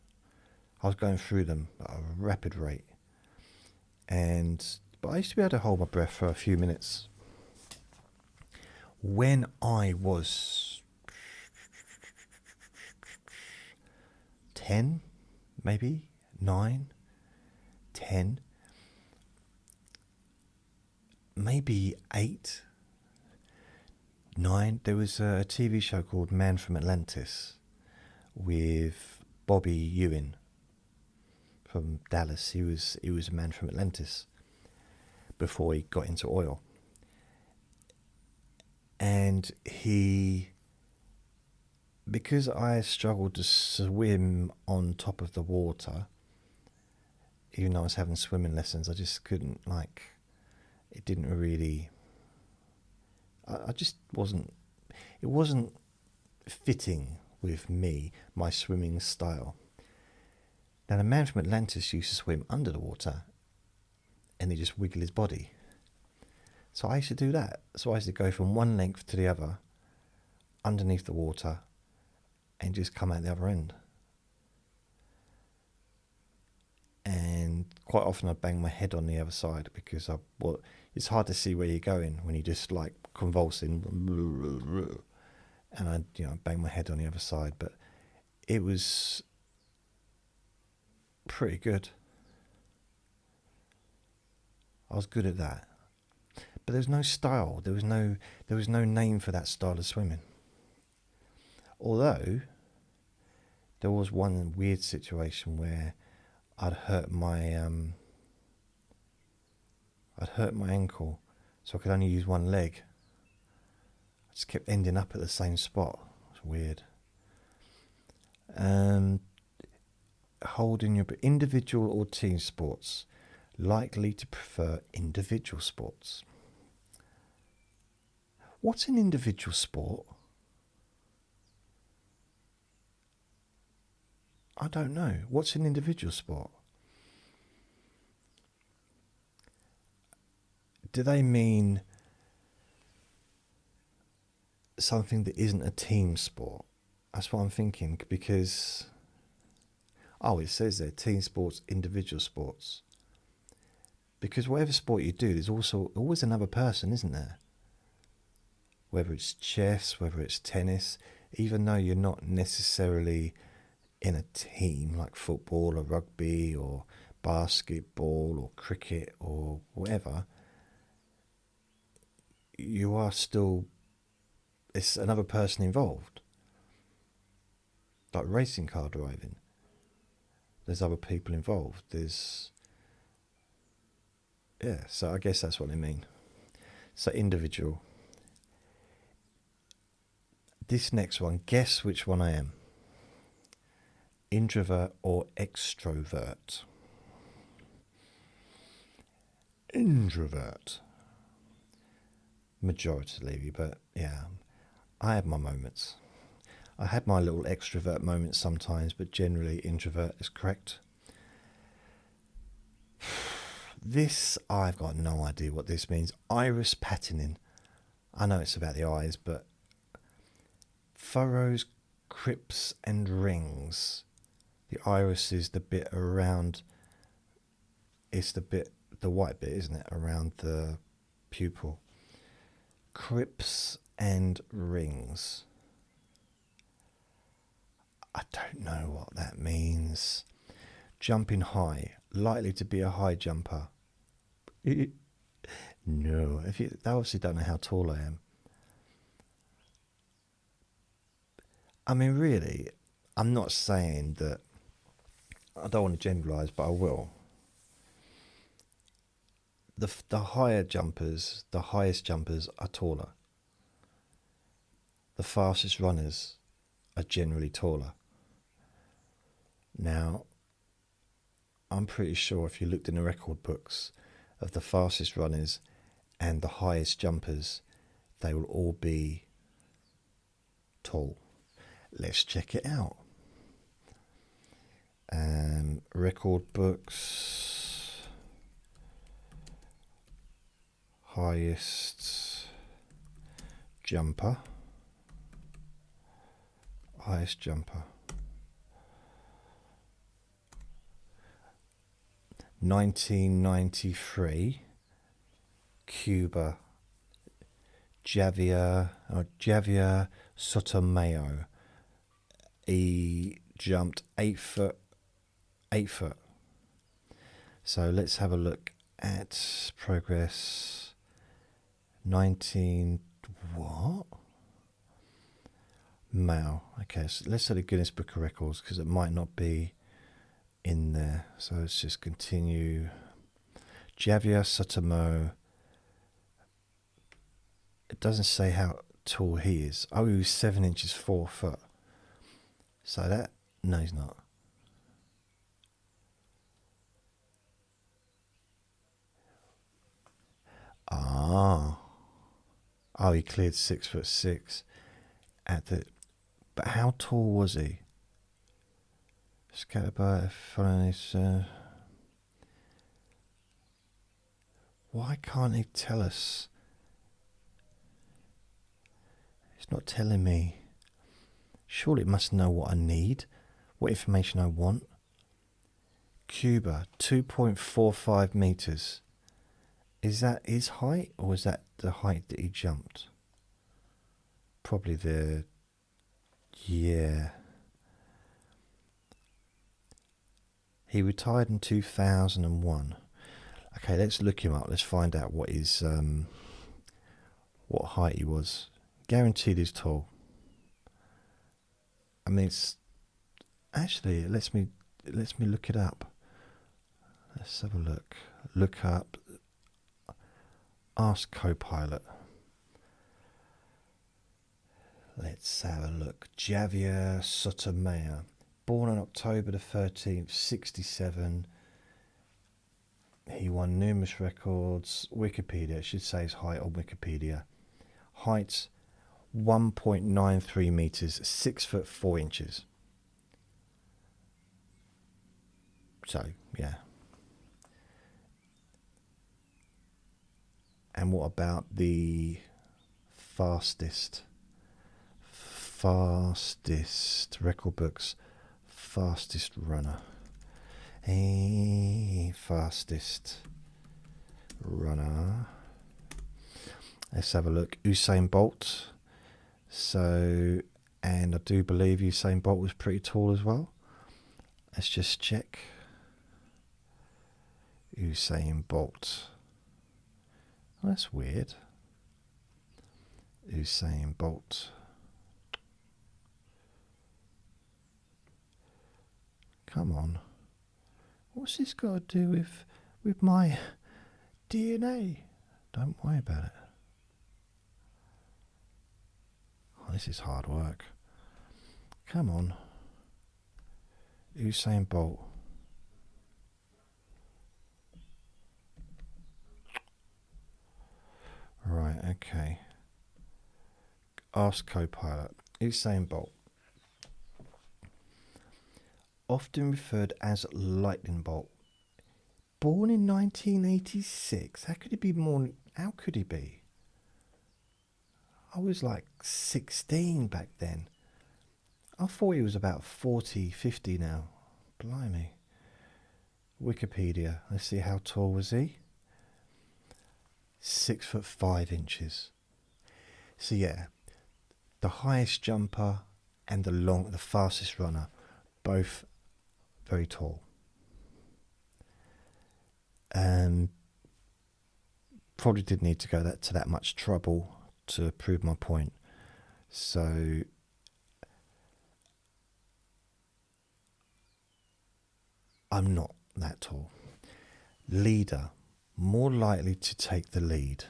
I was going through them at a rapid rate. But I used to be able to hold my breath for a few minutes. When I was 10, maybe 9, 10, maybe 8, 9, there was a TV show called Man from Atlantis with Bobby Ewing from Dallas. He was a man from Atlantis before he got into oil. And because I struggled to swim on top of the water, even though I was having swimming lessons, I just couldn't, it didn't really, I just wasn't, it wasn't fitting with me, my swimming style. Now, the man from Atlantis used to swim under the water and he just wiggle his body. So I used to do that. So I used to go from one length to the other underneath the water and just come out the other end. And quite often I'd bang my head on the other side because it's hard to see where you're going when you're just like convulsing. And I'd bang my head on the other side. But it was pretty good. I was good at that. But there was no style. There was no name for that style of swimming. Although there was one weird situation where I'd hurt my ankle, so I could only use one leg. I just kept ending up at the same spot. It's weird. Holding your individual or team sports. Likely to prefer individual sports. What's an individual sport? I don't know. What's an individual sport? Do they mean something that isn't a team sport? That's what I'm thinking, because it says there, team sports, individual sports. Because whatever sport you do, there's also always another person, isn't there? Whether it's chess, whether it's tennis, even though you're not necessarily in a team like football or rugby or basketball or cricket or whatever, you are still, it's another person involved. Like racing car driving, there's other people involved. So I guess that's what they mean. So individual. This next one, guess which one I am. Introvert or extrovert? Introvert. Majority, but yeah, I have my moments. I had my little extrovert moments sometimes, but generally introvert is correct. This, I've got no idea what this means. Iris patterning. I know it's about the eyes, but furrows crypts and rings. The iris is the bit around, it's the white bit, isn't it, around the pupil. Crypts and rings. I don't know what that means. Jumping high, likely to be a high jumper. No, they obviously don't know how tall I am. I mean, really, I'm not saying that, I don't want to generalise, but I will. The higher jumpers, the highest jumpers are taller. The fastest runners are generally taller. Now, I'm pretty sure if you looked in the record books of the fastest runners and the highest jumpers, they will all be tall. Let's check it out. Record books, highest jumper, 1993, Cuba, Javier Sotomayor. He jumped 8 foot. So let's have a look at progress. 19 what? Male. Okay, so let's say the Guinness Book of Records because it might not be in there. So let's just continue. Javier Sotomayor. It doesn't say how tall he is. Oh, he was 7 inches 4 foot. So that, no, he's not. Oh, he cleared 6'6" at the. But how tall was he? Scattered by following his. Why can't he tell us? It's not telling me. Surely it must know what I need, what information I want. Cuba, 2.45 meters. Is that his height, or is that the height that he jumped? Probably the. Yeah. He retired in 2001. Okay, let's look him up. Let's find out what his what height he was. Guaranteed he's tall. I mean, it's actually it lets me look it up. Let's have a look. Look up. Ask Copilot. Let's have a look. Javier Sotomayor, born on October the 13th, 67. He won numerous records. Wikipedia, it should say his height on Wikipedia. Height 1.93 meters, 6 foot 4 inches. So, yeah. And what about the fastest record books, fastest runner? Fastest runner. Let's have a look. Usain Bolt. So, and I do believe Usain Bolt was pretty tall as well. Let's just check. Usain Bolt. Oh, that's weird. Usain Bolt. Come on. What's this got to do with my DNA? Don't worry about it. Oh, this is hard work. Come on. Usain Bolt. Right, okay. Ask Copilot. Usain Bolt. Often referred as Lightning Bolt. Born in 1986. How could he be more? How could he be? I was like 16 back then. I thought he was about 40, 50 now. Blimey. Wikipedia. Let's see, how tall was he? 6'5". So yeah, the highest jumper and the fastest runner, both very tall. Probably did need to go to that much trouble to prove my point. So I'm not that tall. Leader, more likely to take the lead.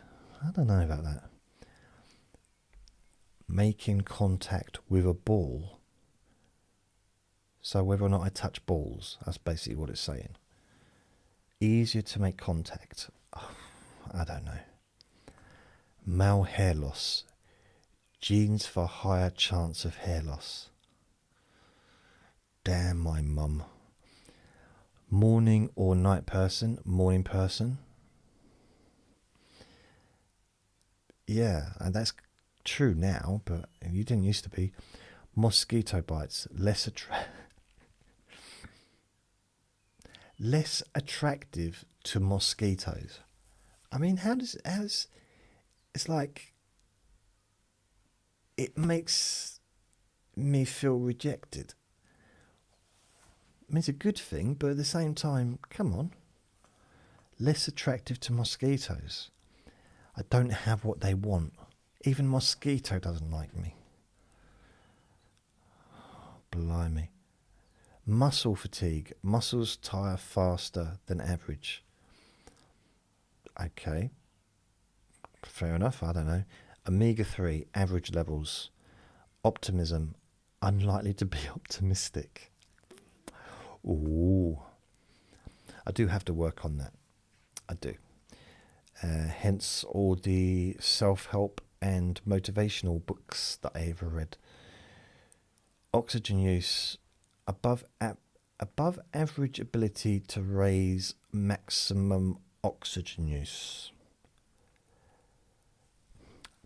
I don't know about that. Making contact with a ball. So whether or not I touch balls, that's basically what it's saying. Easier to make contact. Oh, I don't know. Male hair loss. Genes for higher chance of hair loss. Damn my mum. Morning or night person? Morning person. Yeah, and that's true now, but you didn't used to be. Mosquito bites. Less attractive to mosquitoes. I mean, it's like, it makes me feel rejected. I mean, it's a good thing, but at the same time, come on. Less attractive to mosquitoes. I don't have what they want. Even mosquito doesn't like me. Blimey. Muscle fatigue. Muscles tire faster than average. Okay. Fair enough, I don't know. Omega-3, average levels. Optimism. Unlikely to be optimistic. Ooh. I do have to work on that. I do. Hence all the self-help and motivational books that I ever read. Oxygen use. Above average ability to raise maximum oxygen use.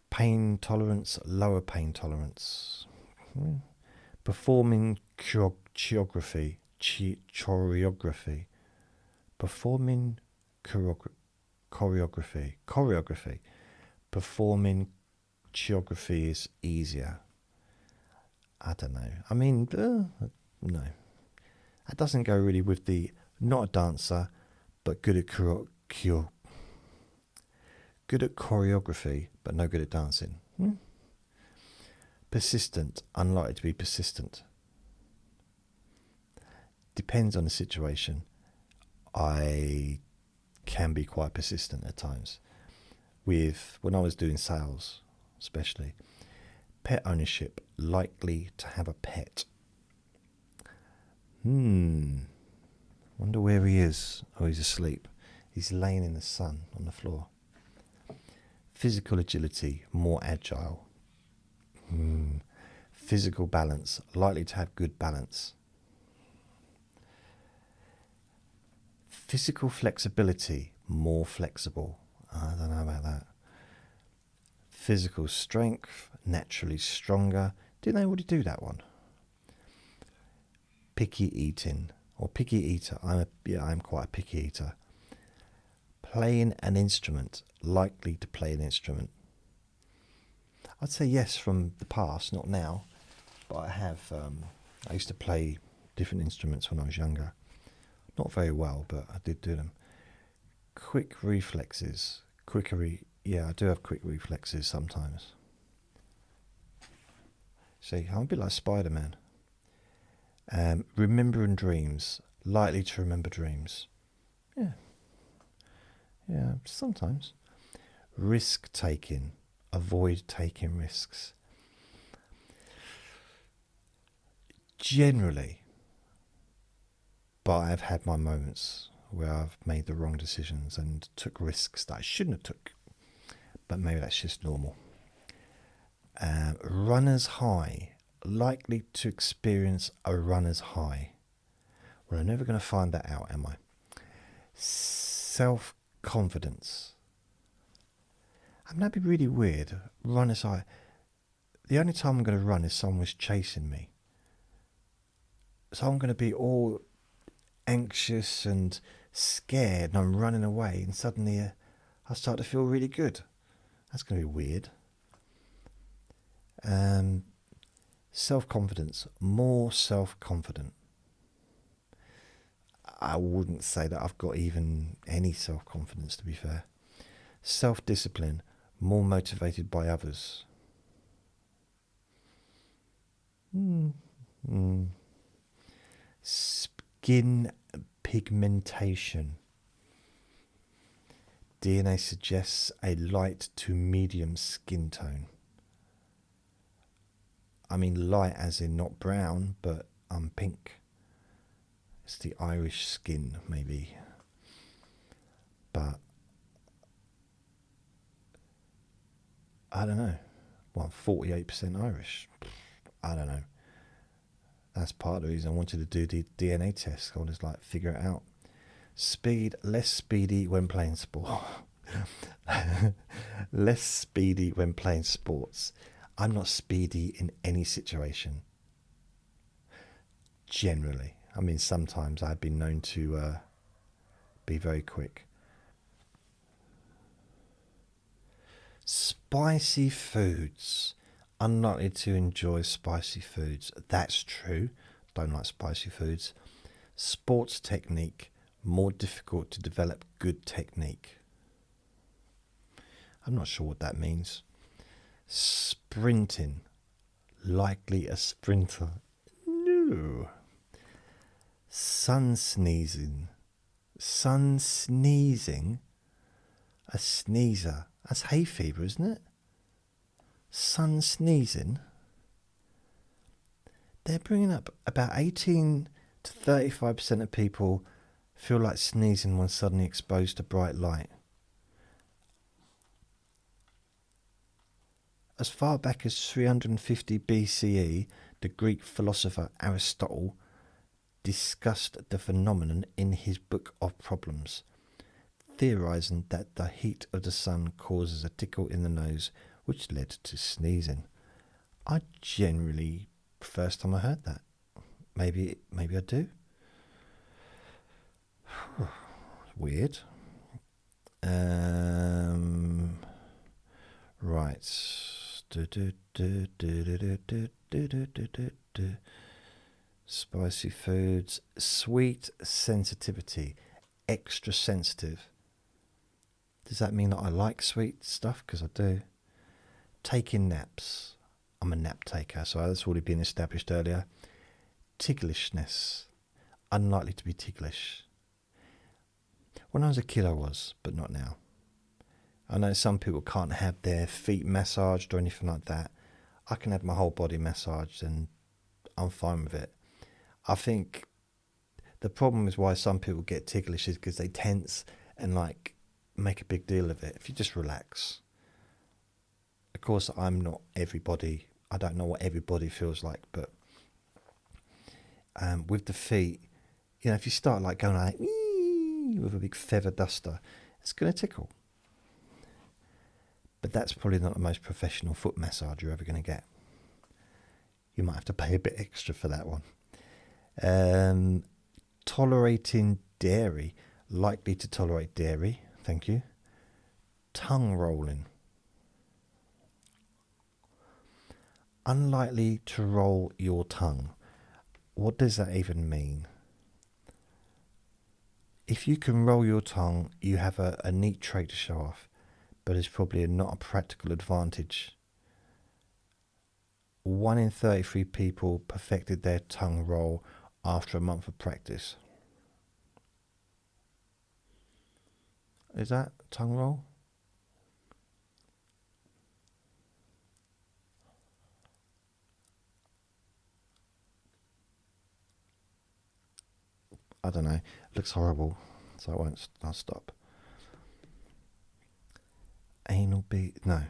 Pain tolerance, lower pain tolerance. Performing choreography. Performing choreography. Performing choreography is easier. I don't know. I mean, no. That doesn't go really with the not a dancer, but good at choreography, but no good at dancing. Persistent, unlikely to be persistent. Depends on the situation. I can be quite persistent at times. When I was doing sales, especially. Pet ownership, likely to have a pet. Wonder where he is. Oh, he's asleep. He's laying in the sun on the floor. Physical agility, more agile. Physical balance, likely to have good balance. Physical flexibility, more flexible. I don't know about that. Physical strength, naturally stronger. Didn't they already do that one? Picky eating, or picky eater. I'm quite a picky eater. Playing an instrument, likely to play an instrument. I'd say yes from the past, not now, but I have. I used to play different instruments when I was younger. Not very well, but I did do them. Quick reflexes. Yeah, I do have quick reflexes sometimes. See, I'm a bit like Spider-Man. Remembering dreams. Likely to remember dreams. Yeah, sometimes. Risk taking. Avoid taking risks. Generally. But I've had my moments where I've made the wrong decisions and took risks that I shouldn't have took. But maybe that's just normal. Runner's high. Likely to experience a runner's high. Well, I'm never going to find that out, am I? Self-confidence. I mean, that'd be really weird. Runner's high. The only time I'm going to run is someone was chasing me. So I'm going to be all anxious and scared, and I'm running away, and suddenly I start to feel really good. That's going to be weird. Self-confidence, more self-confident. I wouldn't say that I've got even any self-confidence, to be fair. Self-discipline, more motivated by others. Skin pigmentation. DNA suggests a light to medium skin tone. I mean light as in not brown, but I'm pink. It's the Irish skin, maybe. But I don't know. Well, I'm 48% Irish. I don't know. That's part of the reason I wanted to do the DNA test. I wanted to like figure it out. Speed, less speedy when playing sport. Less speedy when playing sports. I'm not speedy in any situation. Generally. I mean, sometimes I've been known to be very quick. Spicy foods. Unlikely to enjoy spicy foods. That's true. Don't like spicy foods. Sports technique. More difficult to develop good technique. I'm not sure what that means. Sprinting. Likely a sprinter. No. Sun sneezing. Sun sneezing. A sneezer. That's hay fever, isn't it? Sun sneezing. They're bringing up about 18 to 35% of people feel like sneezing when suddenly exposed to bright light. As far back as 350 BCE, the Greek philosopher Aristotle discussed the phenomenon in his Book of Problems, theorizing that the heat of the sun causes a tickle in the nose, which led to sneezing. I generally, first time I heard that. Maybe I do. Weird. Right. Spicy foods. Sweet sensitivity. Extra sensitive. Does that mean that I like sweet stuff? Because I do. Taking naps. I'm a nap taker, so that's already been established earlier. Ticklishness. Unlikely to be ticklish. When I was a kid I was, but not now. I know some people can't have their feet massaged or anything like that. I can have my whole body massaged and I'm fine with it. I think the problem is why some people get ticklish is because they tense and like make a big deal of it. If you just relax. Of course, I'm not everybody. I don't know what everybody feels like, but with the feet, you know, if you start like going like with a big feather duster, it's going to tickle. But that's probably not the most professional foot massage you're ever going to get. You might have to pay a bit extra for that one. Tolerating dairy. Likely to tolerate dairy. Thank you. Tongue rolling. Unlikely to roll your tongue. What does that even mean? If you can roll your tongue, you have a neat trait to show off, but it's probably not a practical advantage. 1 in 33 people perfected their tongue roll after a month of practice. Is that tongue roll? I don't know. It looks horrible, so I'll stop. Anal bead? No.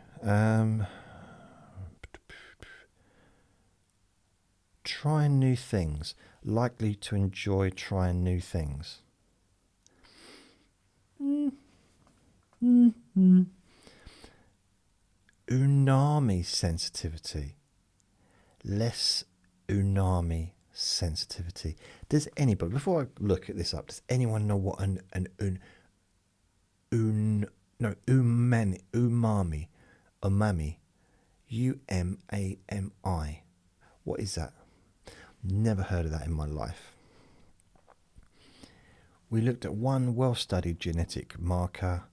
Trying new things. Likely to enjoy trying new things. Umami sensitivity. Less umami sensitivity. Does anybody, before I look at this up, does anyone know what umami, umami, what is that? Never heard of that in my life. We looked at one well-studied genetic marker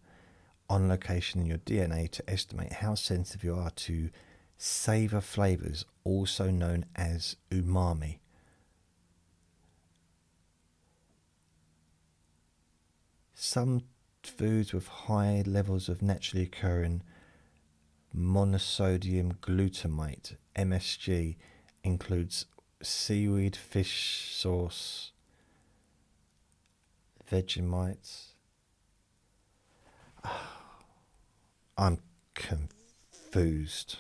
on location in your DNA to estimate how sensitive you are to savor flavors, also known as umami. Some foods with high levels of naturally occurring monosodium glutamate, MSG, includes seaweed, fish sauce, Vegemites. I'm confused.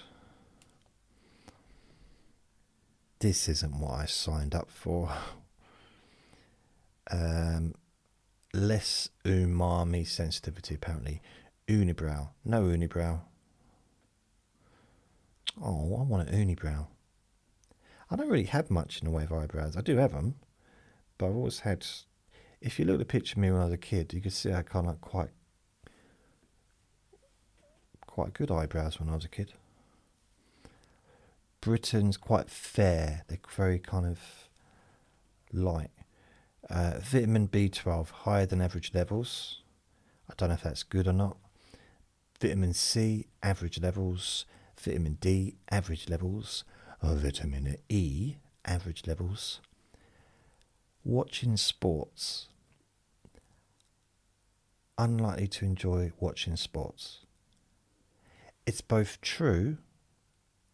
This isn't what I signed up for. Less umami sensitivity, apparently. Unibrow. No unibrow. Oh, I want an unibrow. I don't really have much in the way of eyebrows. I do have them, but I've always had... If you look at a picture of me when I was a kid, you could see I kind of quite good eyebrows when I was a kid. Britain's quite fair. They're very kind of light. Vitamin B12, higher than average levels. I don't know if that's good or not. Vitamin C, average levels. Vitamin D, average levels. Vitamin E, average levels. Watching sports. Unlikely to enjoy watching sports. It's both true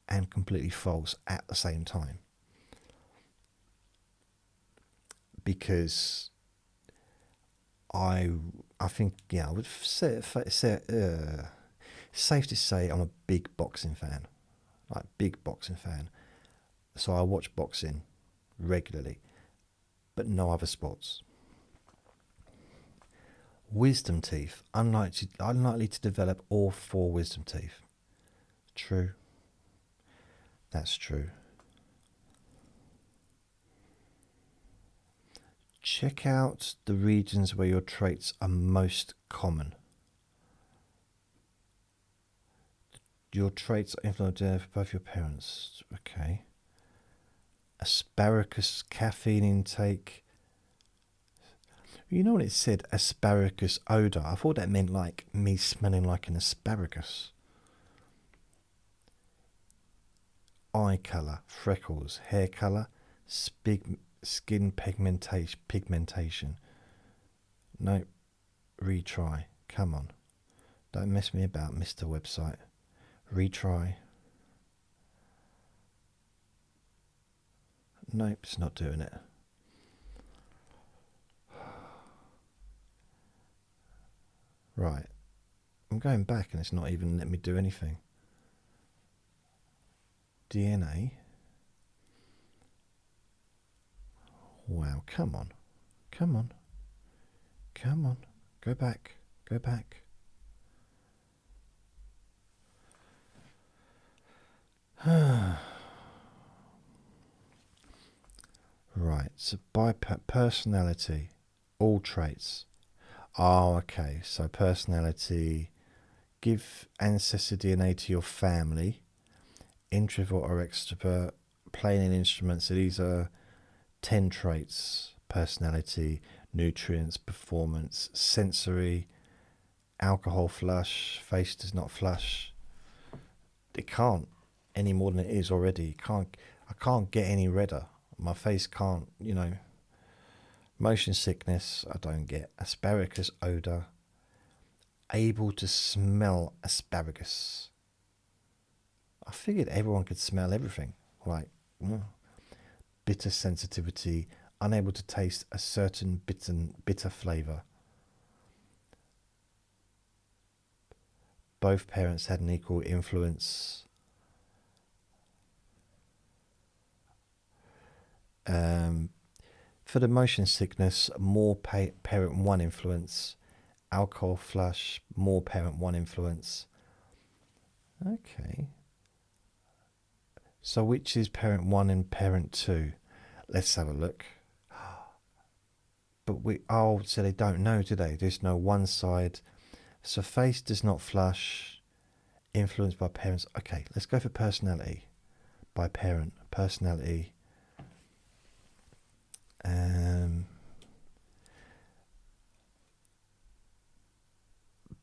and completely false at the same time. Because I think, I would say safe to say I'm a big boxing fan. Like, big boxing fan. So I watch boxing regularly, but no other sports. Wisdom teeth, unlikely to develop all 4 wisdom teeth. True. That's true. Check out the regions where your traits are most common. Your traits are influenced by both your parents. Okay. Asparagus caffeine intake. You know when it said asparagus odour? I thought that meant like me smelling like an asparagus. Eye colour, freckles, hair colour, skin pigmentation. No, retry. Come on. Don't mess me about, Mr. Website. Retry. Nope, it's not doing it. Right. I'm going back and it's not even letting me do anything. DNA. Wow, come on. Come on. Come on. Go back. Go back. Right, so by personality, all traits. Oh, okay, so personality, give Ancestry DNA to your family, introvert or extrovert, playing an instrument, so these are 10 traits: personality, nutrients, performance, sensory, alcohol flush, face does not flush. It can't any more than it is already. I can't get any redder. My face can't, motion sickness, I don't get. Asparagus odour, able to smell asparagus. I figured everyone could smell everything. Like, bitter sensitivity, unable to taste a certain bitter flavour. Both parents had an equal influence. For the motion sickness, more parent 1 influence. Alcohol flush, more parent 1 influence. Okay. So which is parent 1 and parent 2? Let's have a look. But so they don't know, do they? There's no one side. So face does not flush. Influenced by parents. Okay, let's go for personality. By parent. Personality.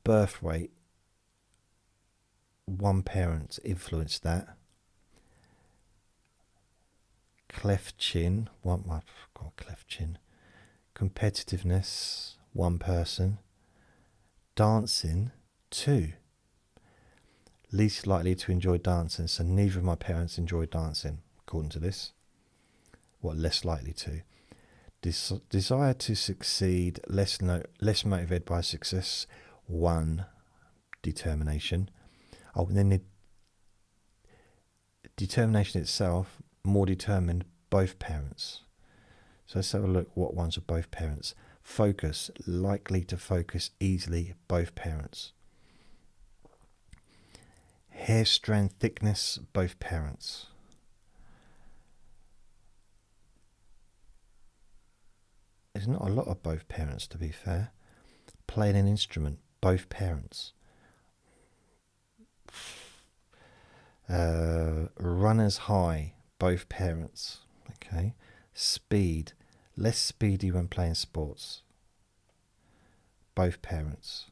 Birth weight. One parent influenced that. Cleft chin. I've got cleft chin. Competitiveness. One person. Dancing. Two. Least likely to enjoy dancing. So neither of my parents enjoy dancing, according to this. What, less likely to? Desire to succeed. Less motivated by success. One. Determination. Oh, and then the determination itself, more determined, both parents. So let's have a look what ones are both parents. Focus, likely to focus easily, both parents. Hair strand thickness, both parents. There's not a lot of both parents, to be fair. Playing an instrument, both parents. Runners high, both parents. Okay. Speed, less speedy when playing sports, both parents.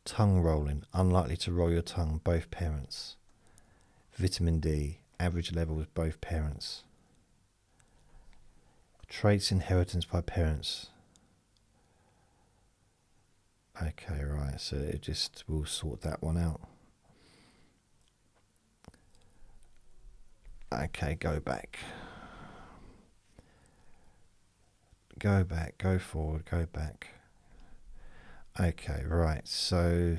Tongue rolling, unlikely to roll your tongue, both parents. Vitamin D, average levels, both parents. Traits inheritance by parents. Okay, right, so we'll sort that one out. Okay, go back. Go back, go forward, go back. Okay, right, so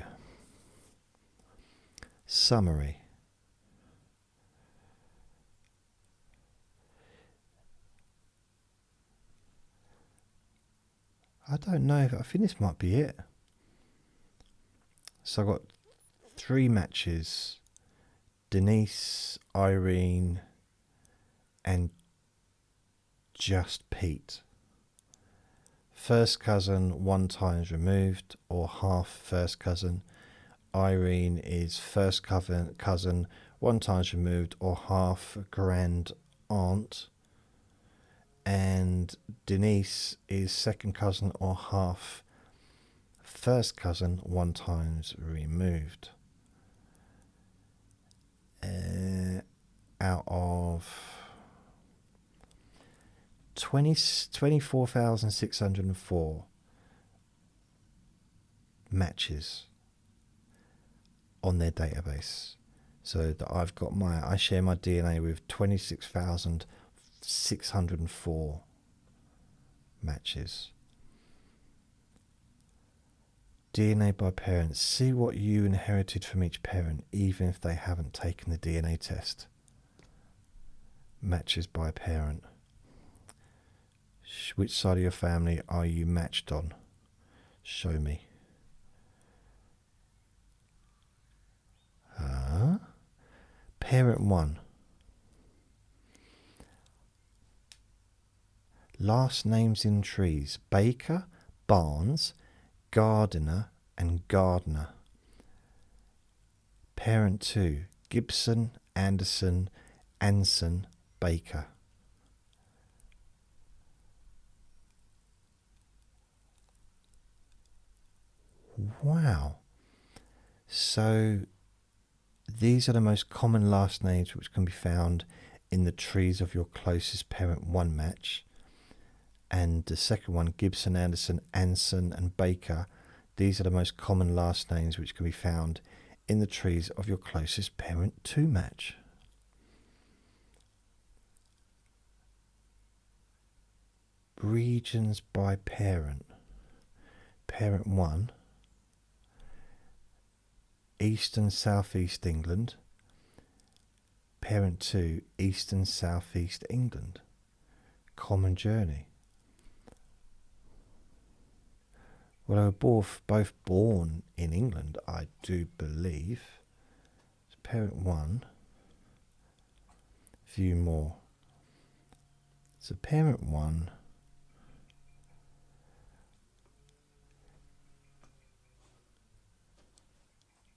summary. I don't know, I think this might be it. So I got 3 matches. Denise, Irene, and just Pete. First cousin 1 times removed, or half first cousin. Irene is first cousin 1 times removed, or half grand aunt. And Denise is second cousin, or half first cousin 1 times removed. Out of 24,604 matches on their database. So that I share my DNA with 26,604 matches. DNA by parents. See what you inherited from each parent, even if they haven't taken the DNA test. Matches by parent. Which side of your family are you matched on? Show me. Parent 1. Last names in trees. Baker, Barnes, Gardiner and Gardner. Parent 2. Gibson, Anderson, Anson, Baker. Wow. So these are the most common last names which can be found in the trees of your closest parent 1 match. And the second one, Gibson, Anderson, Anson and Baker. These are the most common last names which can be found in the trees of your closest parent 2 match. Regions by parent. Parent 1. East and Southeast England. Parent 2. East and Southeast England. Common journey. Well, they were both born in England, I do believe. It's parent 1. Few more. So parent one.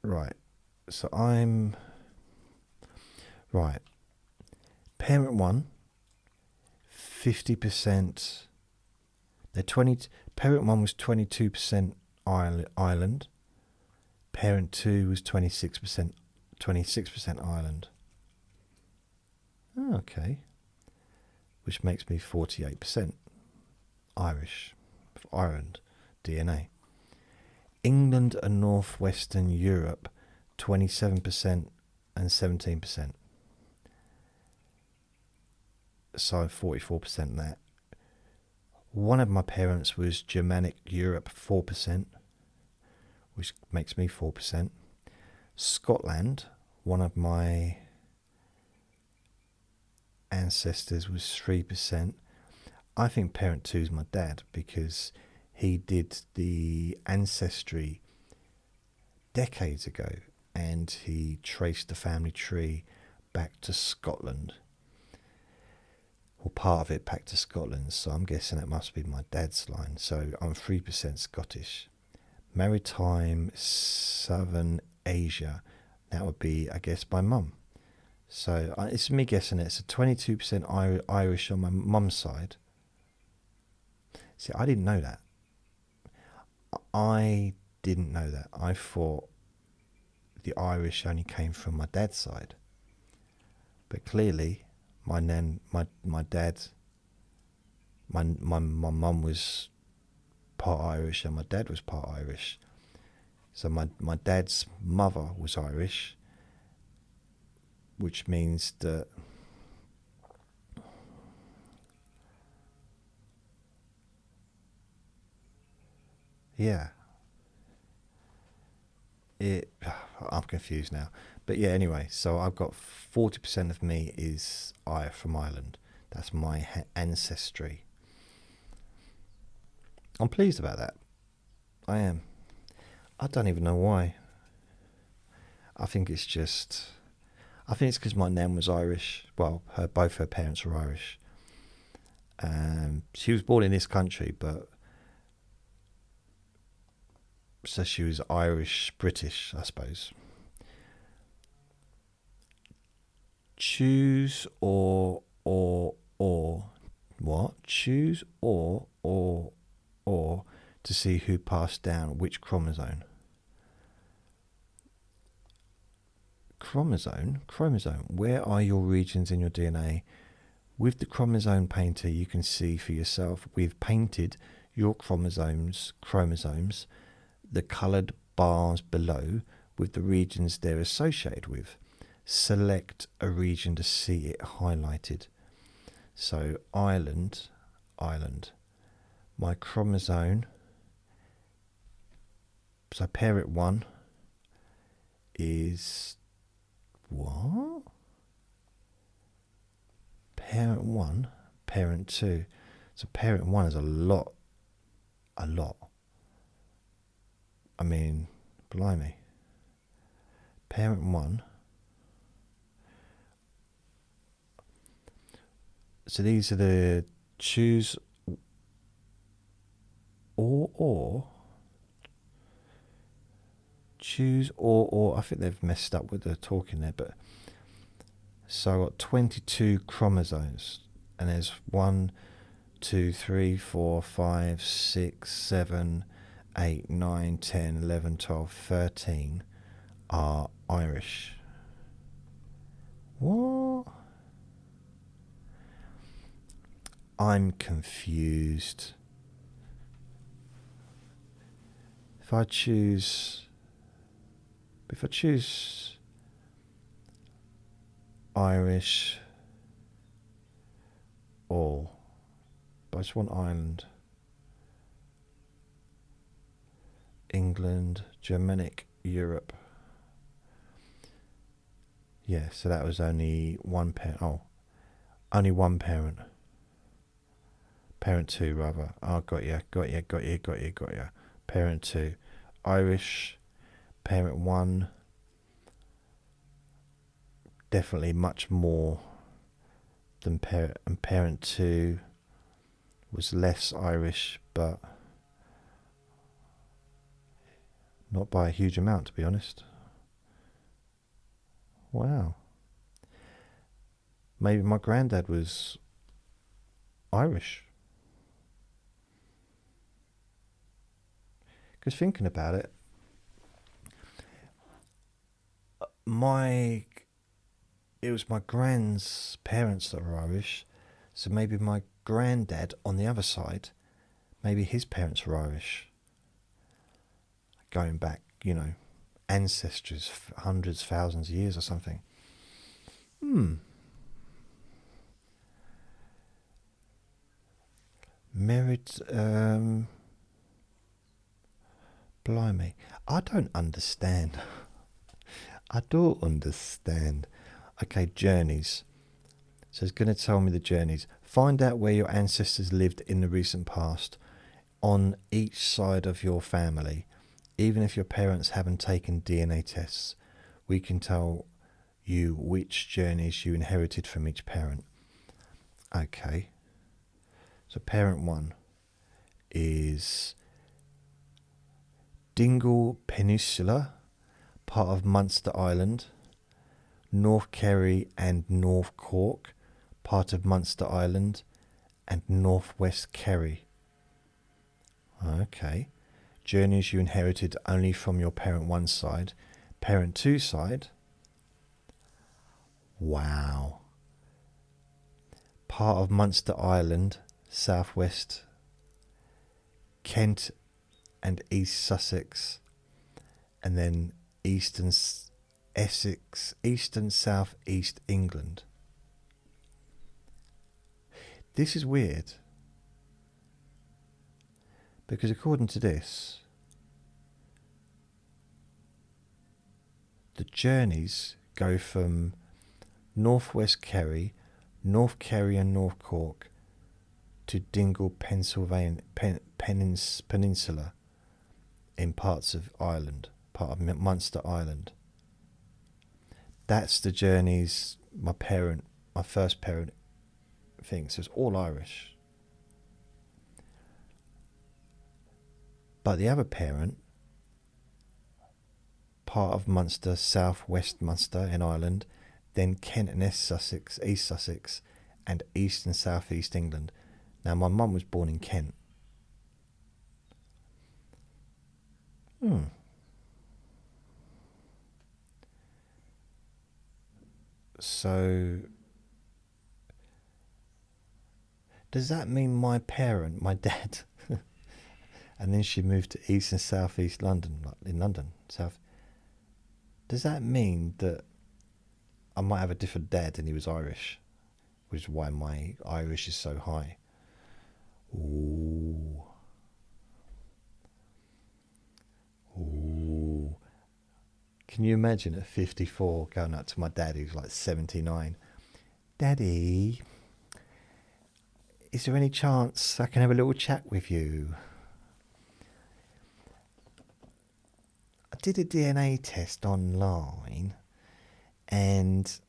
Right. So I'm right. Parent one, 50%. They're 20. Parent one was 22% Ireland. Parent two was 26%. 26% Ireland. Oh, okay. Which makes me 48% Irish, Ireland DNA. England and Northwestern Europe, 27% and 17%. So 44% that. One of my parents was Germanic Europe, 4%, which makes me 4%. Scotland, one of my ancestors was 3%. I think parent 2 is my dad because he did the Ancestry decades ago and he traced the family tree back to Scotland, or part of it back to Scotland, so I'm guessing that must be my dad's line. So I'm 3% Scottish. Maritime Southern Asia, that would be, I guess, my mum. So it's me guessing it. It's a 22% Irish on my mum's side. See, I didn't know that. I didn't know that. I thought the Irish only came from my dad's side. But clearly, my dad, my mum was part Irish and my dad was part Irish. So my dad's mother was Irish, which means that yeah. I'm confused now. But yeah, anyway, so I've got 40% of me is from Ireland. That's my ancestry. I'm pleased about that. I am. I don't even know why. I think it's because my nan was Irish. Well, both her parents were Irish. She was born in this country, but so she was Irish British, I suppose. Choose or what? Choose or to see who passed down which chromosome. Chromosome. Where are your regions in your DNA? With the chromosome painter, you can see for yourself. We've painted your chromosomes, the coloured bars below with the regions they're associated with. Select a region to see it highlighted. So Ireland. My chromosome. So parent 1 is what? Parent 1, parent 2. So parent 1 is a lot. I mean, blimey. Parent 1. So these are the choose or. Choose or. I think they've messed up with the talking there, but so I've got 22 chromosomes, and there's 1, 2, 3, 4, 5, 6, 7, 8, 9, 10, 11, 12, 13 are Irish. What? I'm confused. If I choose Irish all, but I just want Ireland, England, Germanic Europe. Yeah, so that was only one parent. Oh, only one parent. Parent 2, rather. Oh, got you. Parent 2. Irish. Parent 1. Definitely much more and parent 2 was less Irish, but not by a huge amount, to be honest. Wow. Maybe my granddad was Irish. Because thinking about it, it was my grand's parents that were Irish, so maybe my granddad on the other side, maybe his parents were Irish. Going back, ancestors, hundreds, thousands of years or something. Married, blimey. I don't understand. I don't understand. Okay, journeys. So it's going to tell me the journeys. Find out where your ancestors lived in the recent past on each side of your family. Even if your parents haven't taken DNA tests, we can tell you which journeys you inherited from each parent. Okay. So parent 1 is Dingle Peninsula, part of Munster Island. North Kerry and North Cork, part of Munster Island, and Northwest Kerry. Okay. Journeys you inherited only from your parent 1 side. Parent 2 side. Wow. Part of Munster Island, southwest Kent and East Sussex, and then eastern Essex, eastern south east England. This is weird, because according to this, the journeys go from Northwest Kerry, North Kerry and North Cork to Dingle, Pennsylvania, Peninsula in parts of Ireland, part of Munster Island. That's the journeys my first parent thinks. So it's all Irish. But the other parent, part of Munster, southwest Munster in Ireland, then Kent and East Sussex, and east and southeast England. Now my mum was born in Kent. So does that mean my dad, and then she moved to east and southeast London, like in London, south? Does that mean that I might have a different dad and he was Irish, which is why my Irish is so high? Ooh. Can you imagine at 54 going up to my dad who's like 79? Daddy, is there any chance I can have a little chat with you? I did a DNA test online and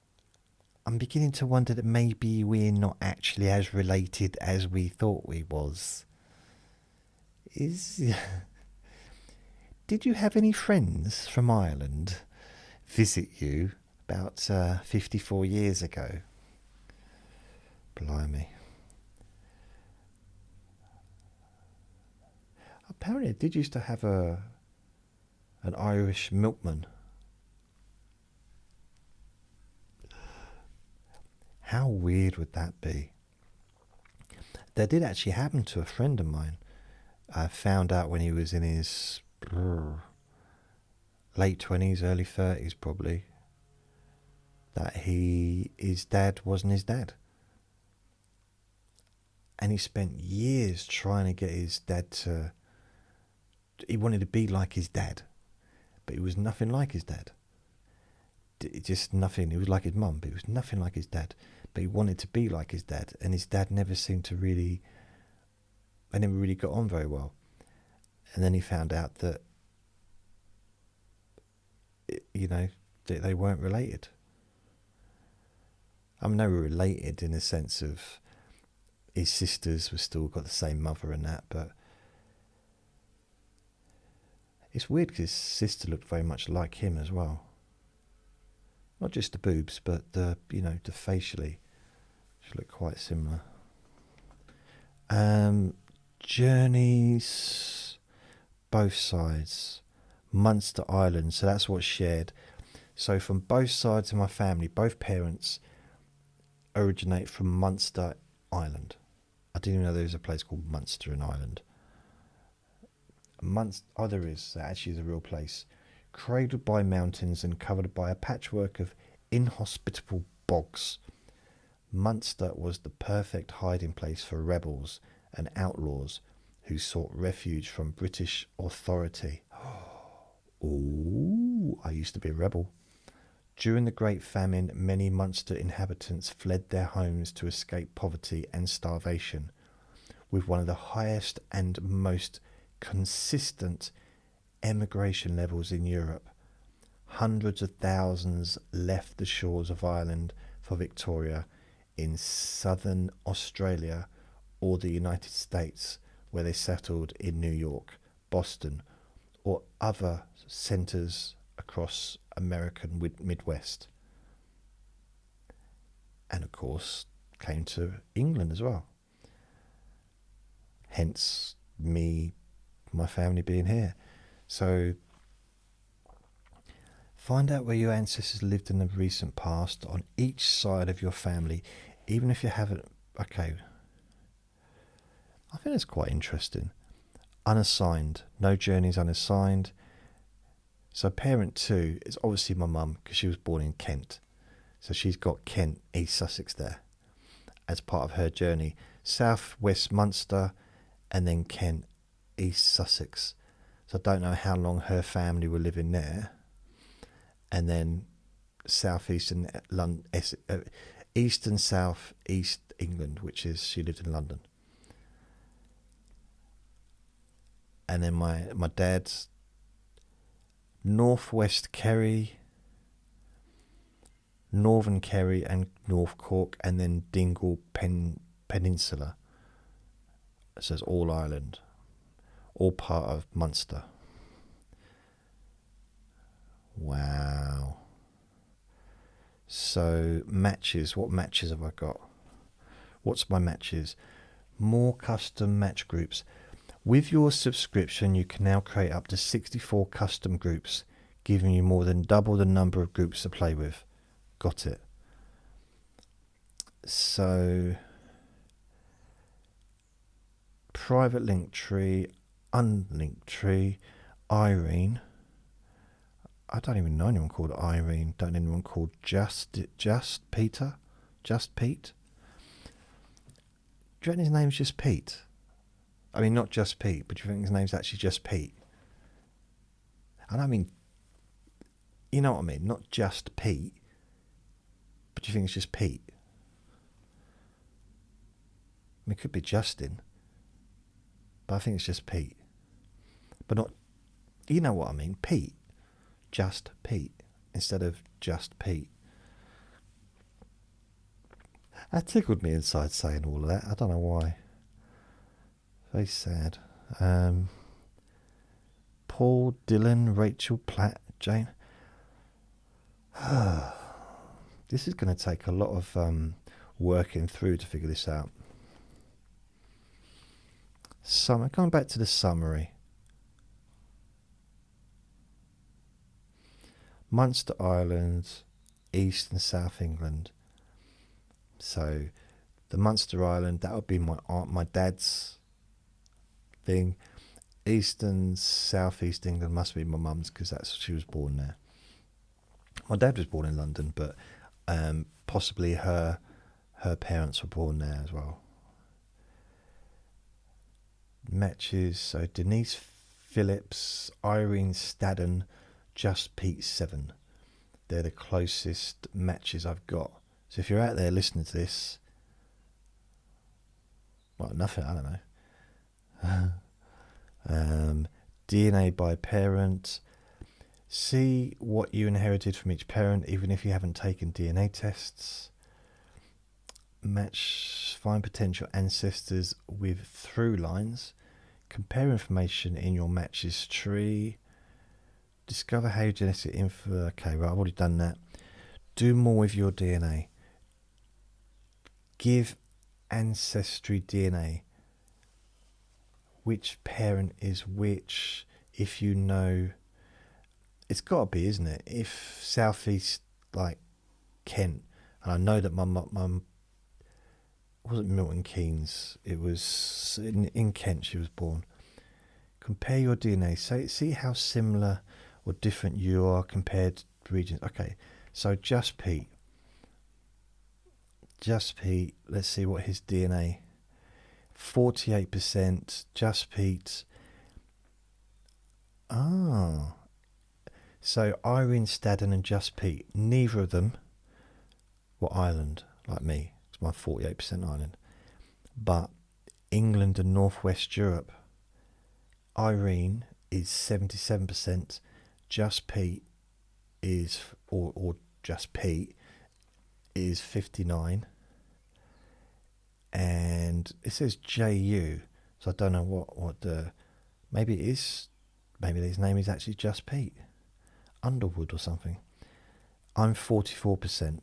I'm beginning to wonder that maybe we're not actually as related as we thought we was. Did you have any friends from Ireland visit you about 54 years ago? Blimey. Apparently I did used to have an Irish milkman. How weird would that be? That did actually happen to a friend of mine. I found out when he was in his late 20s, early 30s probably, that his dad wasn't his dad. And he spent years trying to get his dad he wanted to be like his dad, but he was nothing like his dad. Just nothing. He was like his mum, but he was nothing like his dad. But he wanted to be like his dad, and his dad never seemed to really, they never really got on very well. And then he found out that, that they weren't related. I mean, they were related in the sense of his sisters were still got the same mother and that, but it's weird because his sister looked very much like him as well. Not just the boobs, but the facially, she looked quite similar. Journeys, both sides, Munster Island. So that's what's shared. So from both sides of my family, both parents originate from Munster Island. I didn't even know there was a place called Munster in Ireland. There is. That actually is a real place. Cradled by mountains and covered by a patchwork of inhospitable bogs, Munster was the perfect hiding place for rebels and outlaws who sought refuge from British authority. Ooh, I used to be a rebel. During the Great Famine, many Munster inhabitants fled their homes to escape poverty and starvation. With one of the highest and most consistent emigration levels in Europe, hundreds of thousands left the shores of Ireland for Victoria in southern Australia or the United States, where they settled in New York, Boston, or other centres across American Midwest. And of course, came to England as well. Hence my family being here. So find out where your ancestors lived in the recent past on each side of your family, even if you haven't. Okay, I think it's quite interesting. Unassigned, no journeys unassigned. So parent 2 is obviously my mum, because she was born in Kent. So she's got Kent, East Sussex there as part of her journey. South West Munster and then Kent, East Sussex. So I don't know how long her family were living there. And then southeastern London, east and south east England, which is she lived in London. And then my dad's northwest Kerry, northern Kerry and North Cork, and then Dingle Peninsula. So it's all Ireland, all part of Munster. Wow. So matches, what matches have I got? What's my matches? More custom match groups. With your subscription, you can now create up to 64 custom groups, giving you more than double the number of groups to play with. Got it. So, private link tree, unlinked tree, Irene. I don't even know anyone called Irene. Don't know anyone called Just Peter? Just Pete? Do you reckon his name's just Pete? I mean, not just Pete, but do you think his name's actually just Pete? And I mean, you know what I mean? Not just Pete, but do you think it's just Pete? I mean, it could be Justin, but I think it's just Pete. But not, you know what I mean? Pete. Just Pete instead of just Pete. That tickled me inside saying all of that. I don't know why. Very sad. Paul, Dylan, Rachel, Platt, Jane. This is going to take a lot of working through to figure this out. Going back to the summary. Munster Island, East and South England. So the Munster Island, that would be my dad's thing. East and South East England must be my mum's, because she was born there. My dad was born in London, but possibly her parents were born there as well. Matches, so Denise Phillips, Irene Stadden, Just Pete 7. They're the closest matches I've got. So if you're out there listening to this, well, nothing, I don't know. DNA by parent. See what you inherited from each parent, even if you haven't taken DNA tests. Match, find potential ancestors with through lines. Compare information in your matches tree. Discover how your genetic info. Okay, right, I've already done that. Do more with your DNA. Give Ancestry DNA. Which parent is which? If you know, it's got to be, isn't it? If southeast, like Kent, and I know that my mum wasn't Milton Keynes. It was in Kent she was born. Compare your DNA. See how similar or different you are compared to regions. Okay, so Just Pete. Let's see what his DNA. 48%. Just Pete. Ah. So Irene Stadden and Just Pete. Neither of them were Ireland, like me. It's my 48% Ireland. But England and Northwest Europe. Irene is 77%. Just Pete is, or Just Pete is 59. And it says JU, so I don't know what the, maybe it is, maybe his name is actually Just Pete Underwood or something. I'm 44%.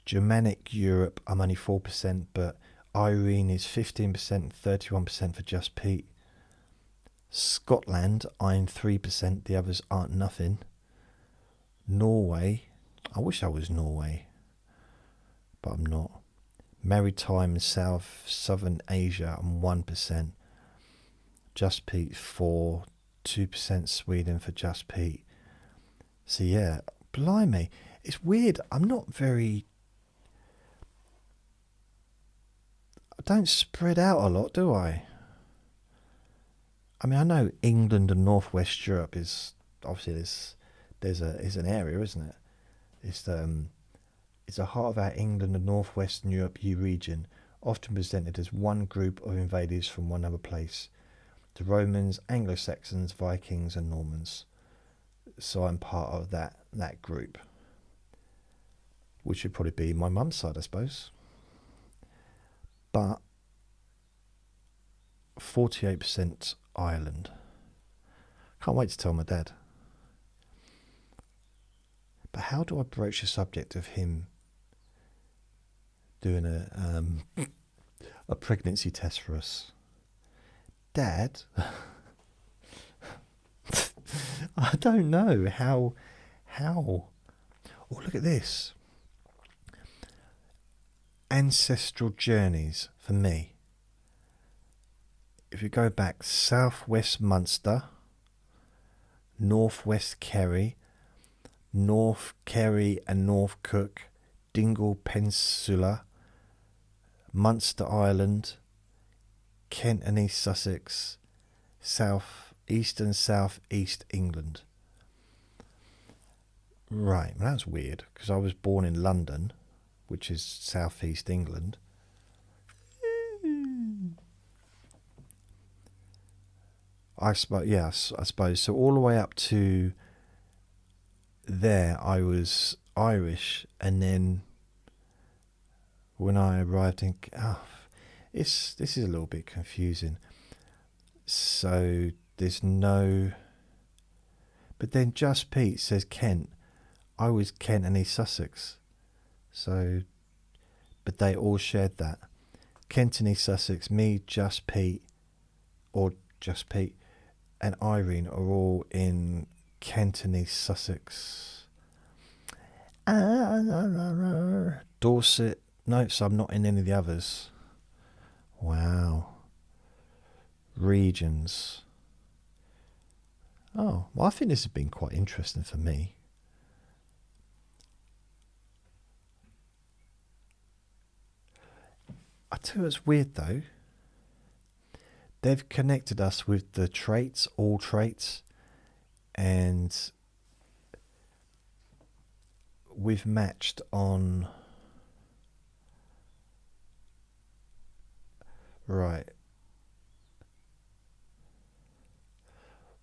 Germanic Europe, I'm only 4%, but Irene is 15% and 31% for Just Pete. Scotland, I'm 3%, the others aren't nothing. Norway, I wish I was Norway, but I'm not. Maritime Southern Asia, I'm 1%. Just Pete 4, 2% Sweden for Just Pete. So yeah, blimey, it's weird. I'm not very, I don't spread out a lot, do I? I mean, I know England and Northwest Europe is obviously is an area, isn't it? It's a heart of our England and Northwestern Europe region, often presented as one group of invaders from one other place. The Romans, Anglo-Saxons, Vikings and Normans. So I'm part of that group, which would probably be my mum's side, I suppose. But 48% Ireland. Can't wait to tell my dad. But how do I broach the subject of him doing a pregnancy test for us? Dad, I don't know how. Oh, look at this. Ancestral journeys for me. If you go back, southwest Munster, northwest Kerry, North Kerry and North Cook, Dingle Peninsula, Munster Island, Kent and East Sussex, south east and south east England. Right, well, that's weird because I was born in London, which is southeast England. I suppose so. All the way up to there, I was Irish, and then when I arrived in, this is a little bit confusing. So there's no, but then Just Pete says Kent. I was Kent and East Sussex, so, but they all shared that. Kent and East Sussex, me, Just Pete, or Just Pete, and Irene are all in Kent and East Sussex. Dorset, no, so I'm not in any of the others. Wow. Regions. Oh, well, I think this has been quite interesting for me. I tell you what's weird though. They've connected us with the traits, all traits, and we've matched on, right,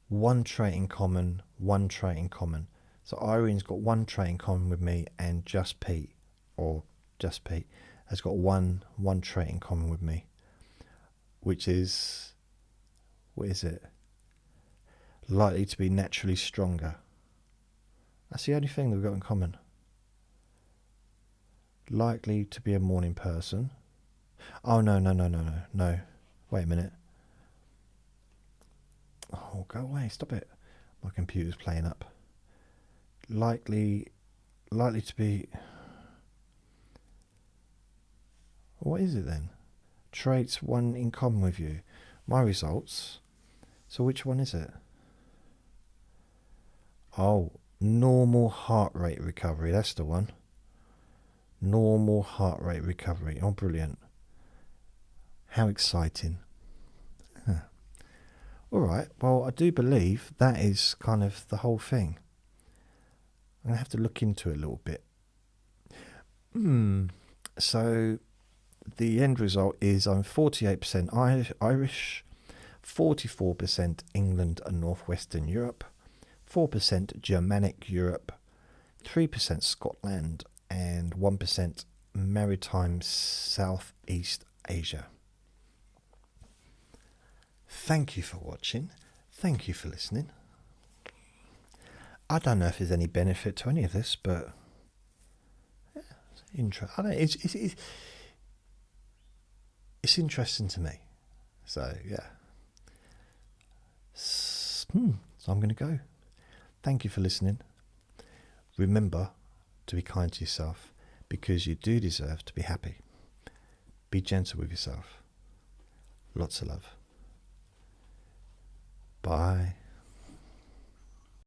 one trait in common, one trait in common. So Irene's got one trait in common with me and Just Pete, or Just Pete, has got one trait in common with me, which is, what is it? Likely to be naturally stronger. That's the only thing that we've got in common. Likely to be a morning person. Oh, no. Wait a minute. Oh, go away. Stop it. My computer's playing up. Likely to be... What is it then? Traits one in common with you. My results. So which one is it? Oh, normal heart rate recovery. That's the one. Normal heart rate recovery. Oh, brilliant. How exciting. Huh. All right. Well, I do believe that is kind of the whole thing. I'm going to have to look into it a little bit. So the end result is I'm 48% Irish, 44% England and Northwestern Europe, 4% Germanic Europe, 3% Scotland, and 1% Maritime Southeast Asia. Thank you for watching. Thank you for listening. I don't know if there's any benefit to any of this, but it's interesting to me. So yeah. So I'm going to go. Thank you for listening. Remember to be kind to yourself, because you do deserve to be happy. Be gentle with yourself. Lots of love. Bye.